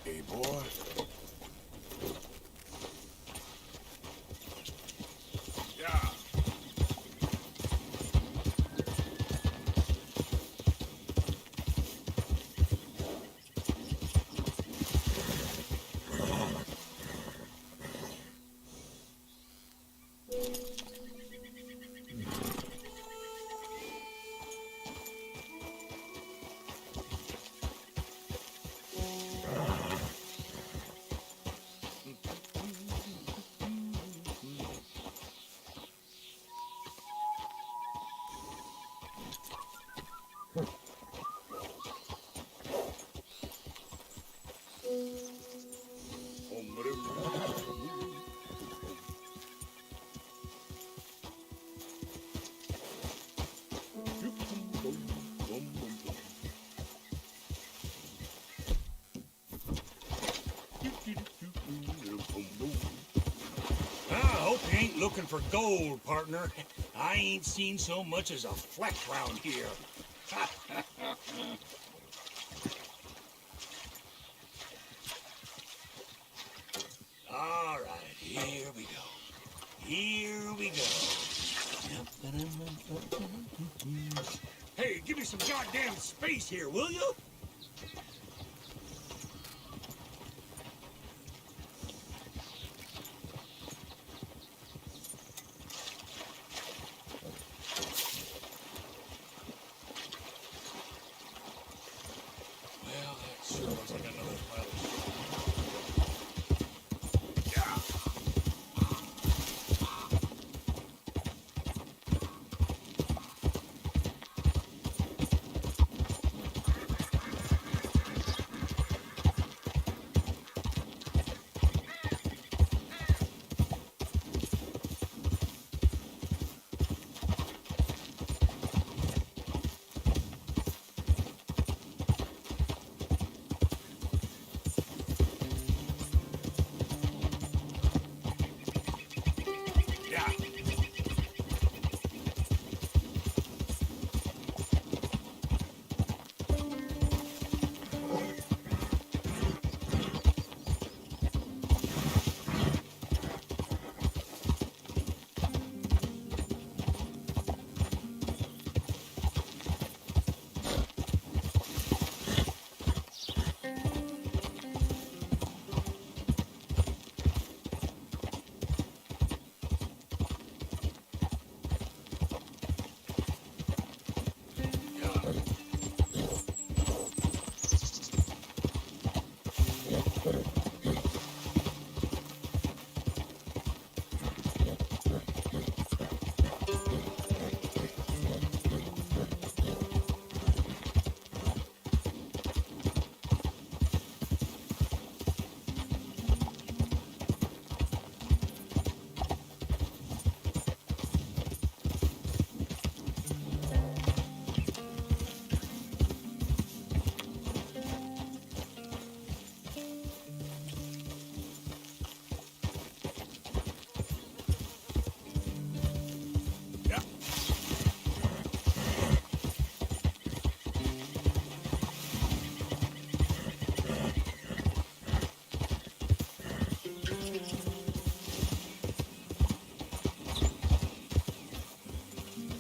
[SPEAKER 2] Hey, boy. Yeah.
[SPEAKER 11] I hope you ain't looking for gold, partner. I ain't seen so much as a fleck round here. All right, here we go. Here we go. Hey, give me some goddamn space here, will you?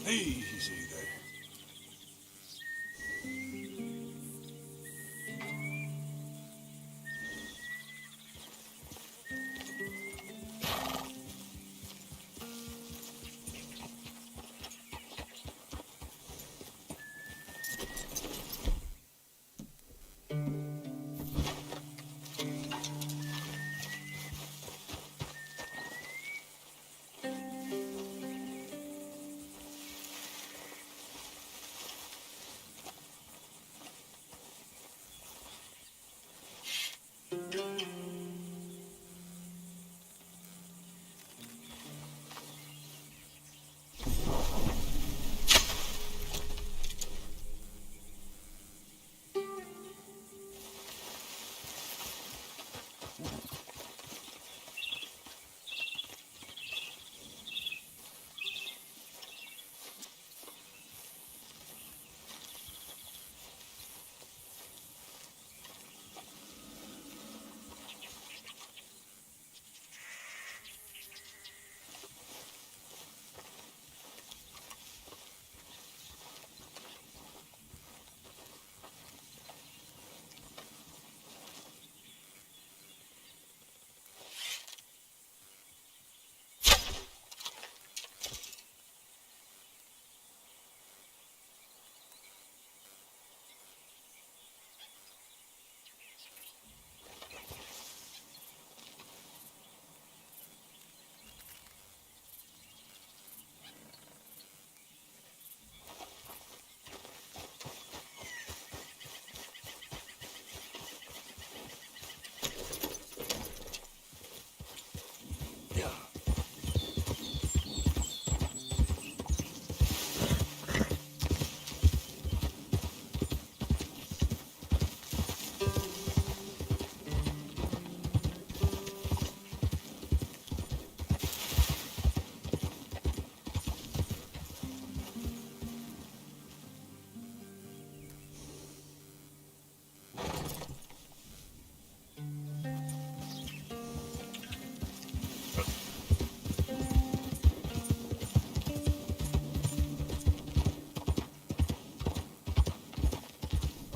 [SPEAKER 2] Easy there.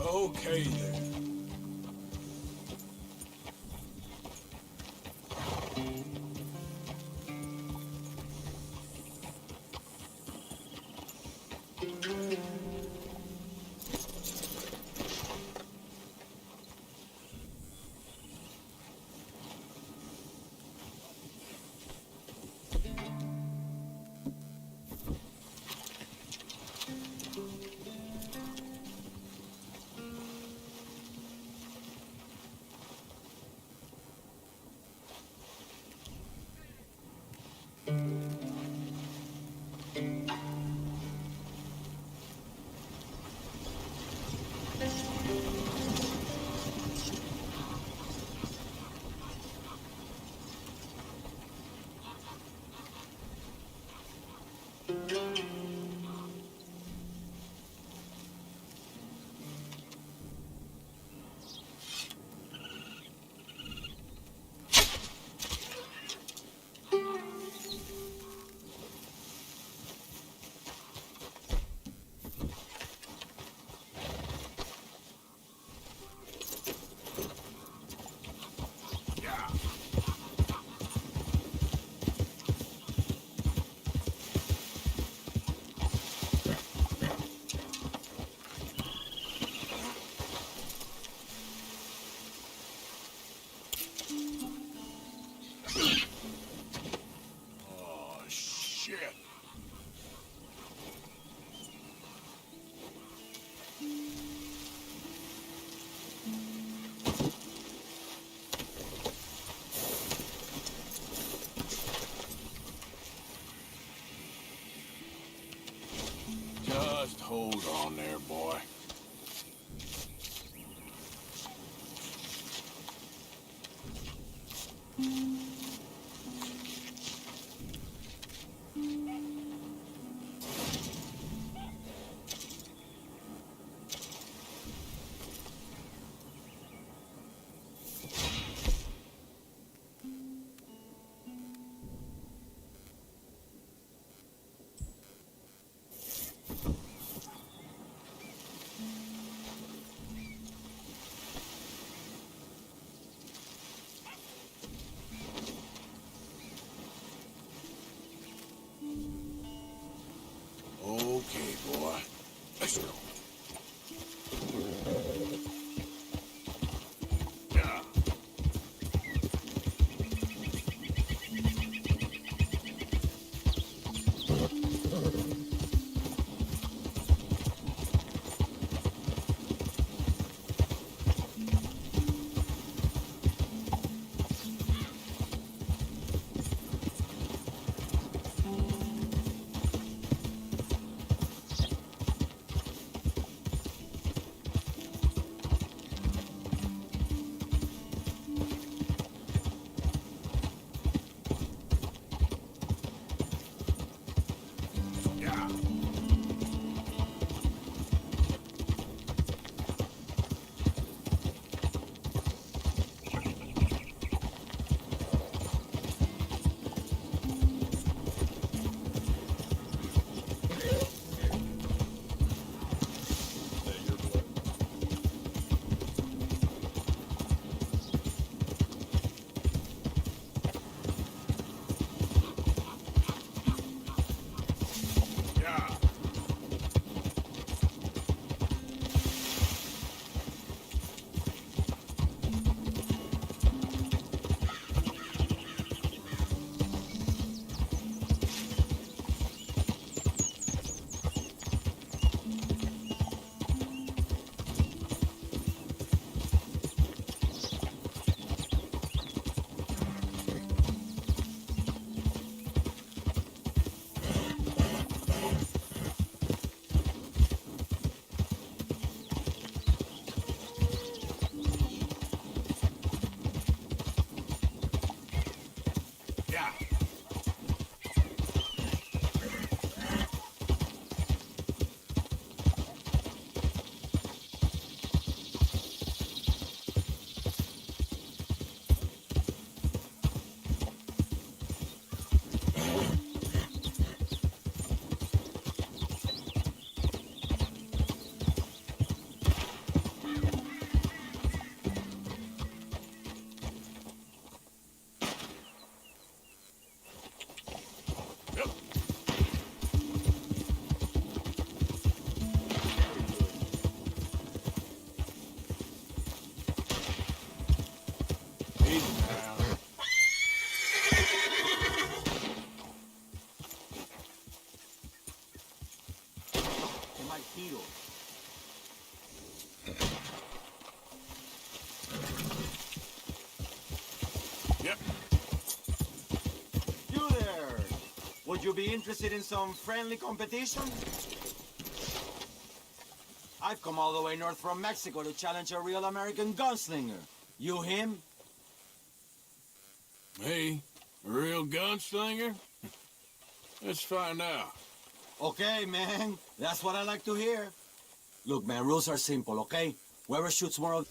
[SPEAKER 2] Okay there. Oh, shit. Just hold on there, boy. Okay, boy. Let's go. Yeah. Yep.
[SPEAKER 10] You there! Would you be interested in some friendly competition? I've come all the way north from Mexico to challenge a real American gunslinger. You him?
[SPEAKER 2] Me? A real gunslinger? Let's find out.
[SPEAKER 10] Okay, man. That's what I like to hear. Look, man, rules are simple, okay? Whoever shoots more of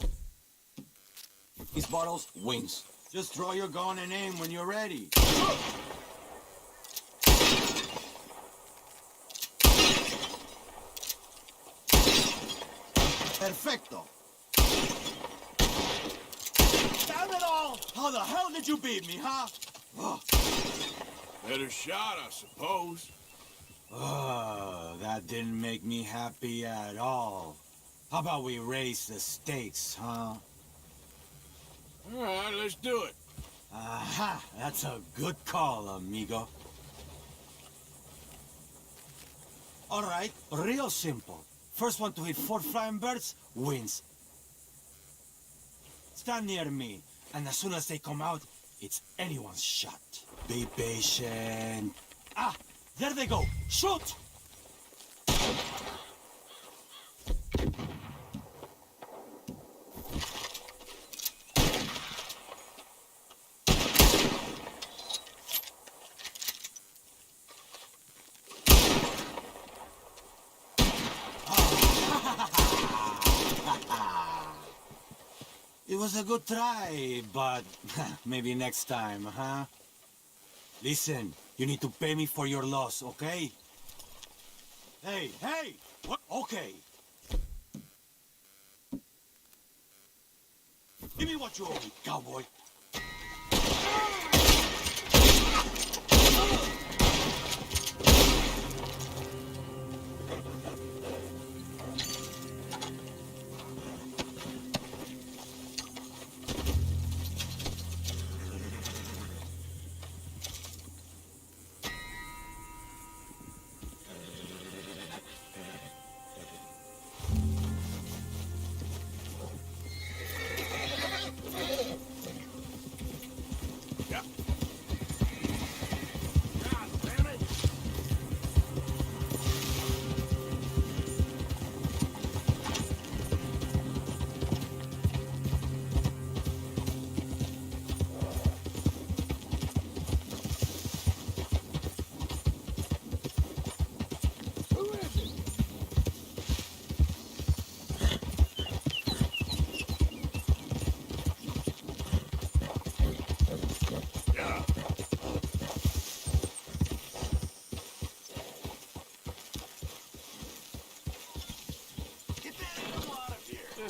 [SPEAKER 10] these bottles wins. Just draw your gun and aim when you're ready. Perfecto. Damn it all! How the hell did you beat me, huh?
[SPEAKER 2] Better shot, I suppose.
[SPEAKER 10] Oh, that didn't make me happy at all. How about we raise the stakes, huh?
[SPEAKER 2] All right, let's do it.
[SPEAKER 10] Aha! That's a good call, amigo. All right, real simple. First one to hit 4 flying birds wins. Stand near me, and as soon as they come out, it's anyone's shot. Be patient. Ah, there they go. Shoot! It was a good try, but maybe next time, huh? Listen, you need to pay me for your loss, okay? Hey, hey! What? Okay. Give me what you owe me, cowboy.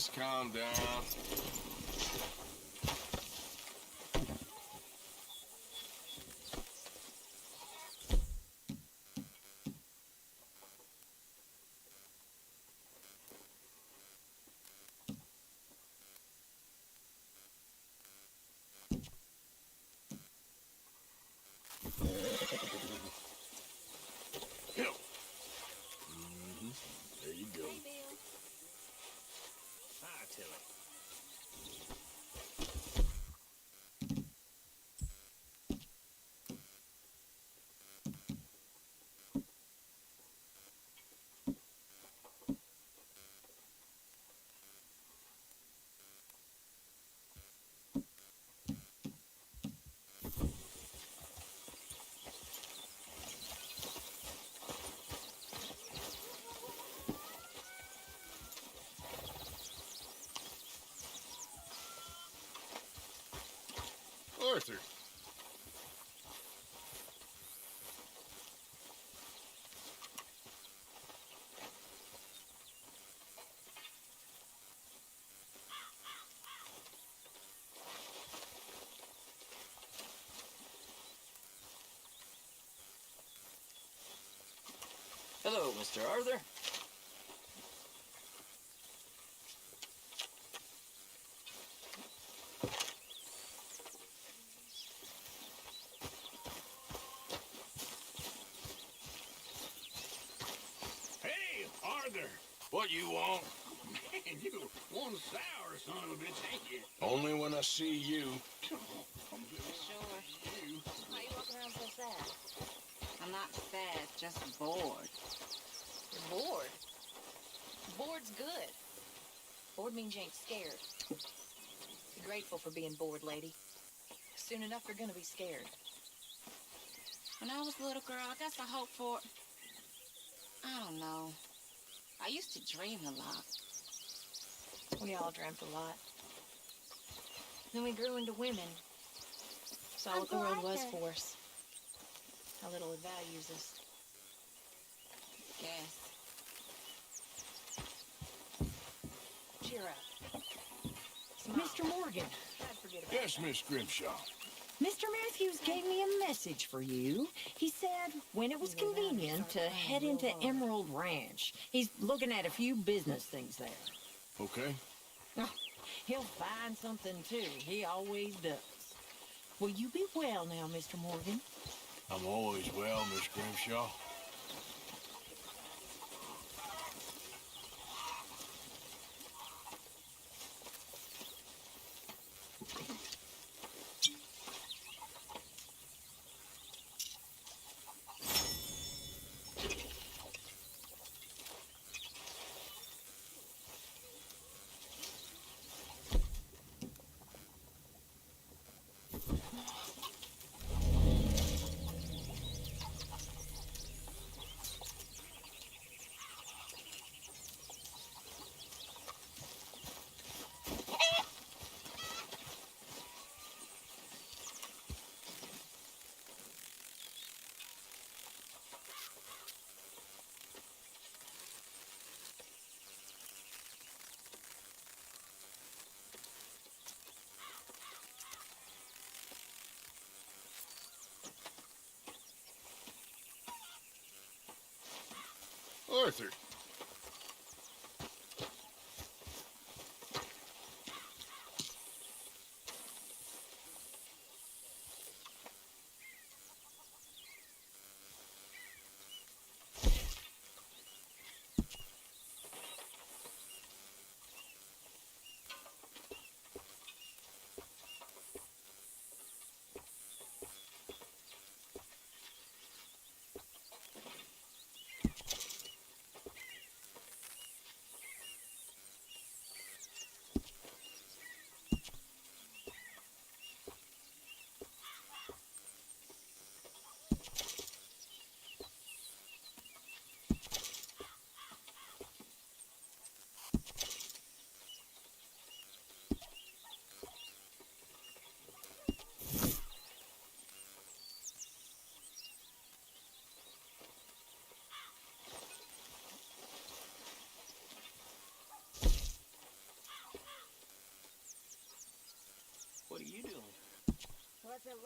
[SPEAKER 2] Just calm down.
[SPEAKER 7] There you go.
[SPEAKER 9] Hey, Bill.
[SPEAKER 6] Hi, Tilly.
[SPEAKER 5] Arthur.
[SPEAKER 4] Hello, Mr. Arthur.
[SPEAKER 11] Hey, Arthur.
[SPEAKER 2] What you want?
[SPEAKER 11] Man, you one sour son of a bitch, ain't you?
[SPEAKER 2] Only when I see you.
[SPEAKER 20] Sure. Why are you walking around so sad? I'm not sad, just bored. You're bored? Bored's good. Bored means you ain't scared. Be grateful for being bored, lady. Soon enough, you're gonna be scared.
[SPEAKER 14] When I was a little girl, I guess I hoped for... I don't know. I used to dream a lot.
[SPEAKER 20] We all dreamt a lot. Then we grew into women. Saw what the world was for us. How little it values us.
[SPEAKER 14] Guess.
[SPEAKER 20] Cheer up.
[SPEAKER 8] Mr. Morgan.
[SPEAKER 20] I'd forget about
[SPEAKER 2] Yes, Miss Grimshaw.
[SPEAKER 8] Mr. Matthews gave me a message for you. He said when it was convenient to head into Emerald Ranch. He's looking at a few business things there.
[SPEAKER 2] Okay.
[SPEAKER 8] Oh, he'll find something too. He always does. Will you be well now, Mr. Morgan?
[SPEAKER 2] I'm always well, Miss Grimshaw.
[SPEAKER 5] Arthur.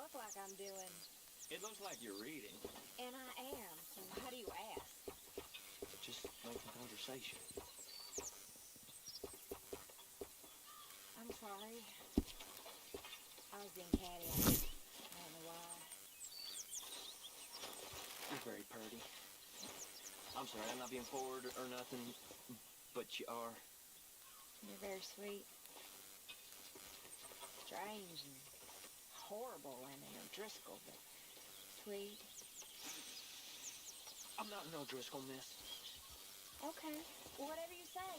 [SPEAKER 8] look like I'm doing.
[SPEAKER 16] It looks like you're reading.
[SPEAKER 8] And I am, so why do you ask?
[SPEAKER 16] Just making conversation.
[SPEAKER 8] I'm sorry. I was being catty. I don't know why.
[SPEAKER 16] You're very pretty. I'm sorry, I'm not being forward or nothing, but you are.
[SPEAKER 8] You're very sweet. Strange and horrible and an O'Driscoll, but sweet.
[SPEAKER 16] I'm not an O'Driscoll, miss.
[SPEAKER 8] Okay, whatever you say.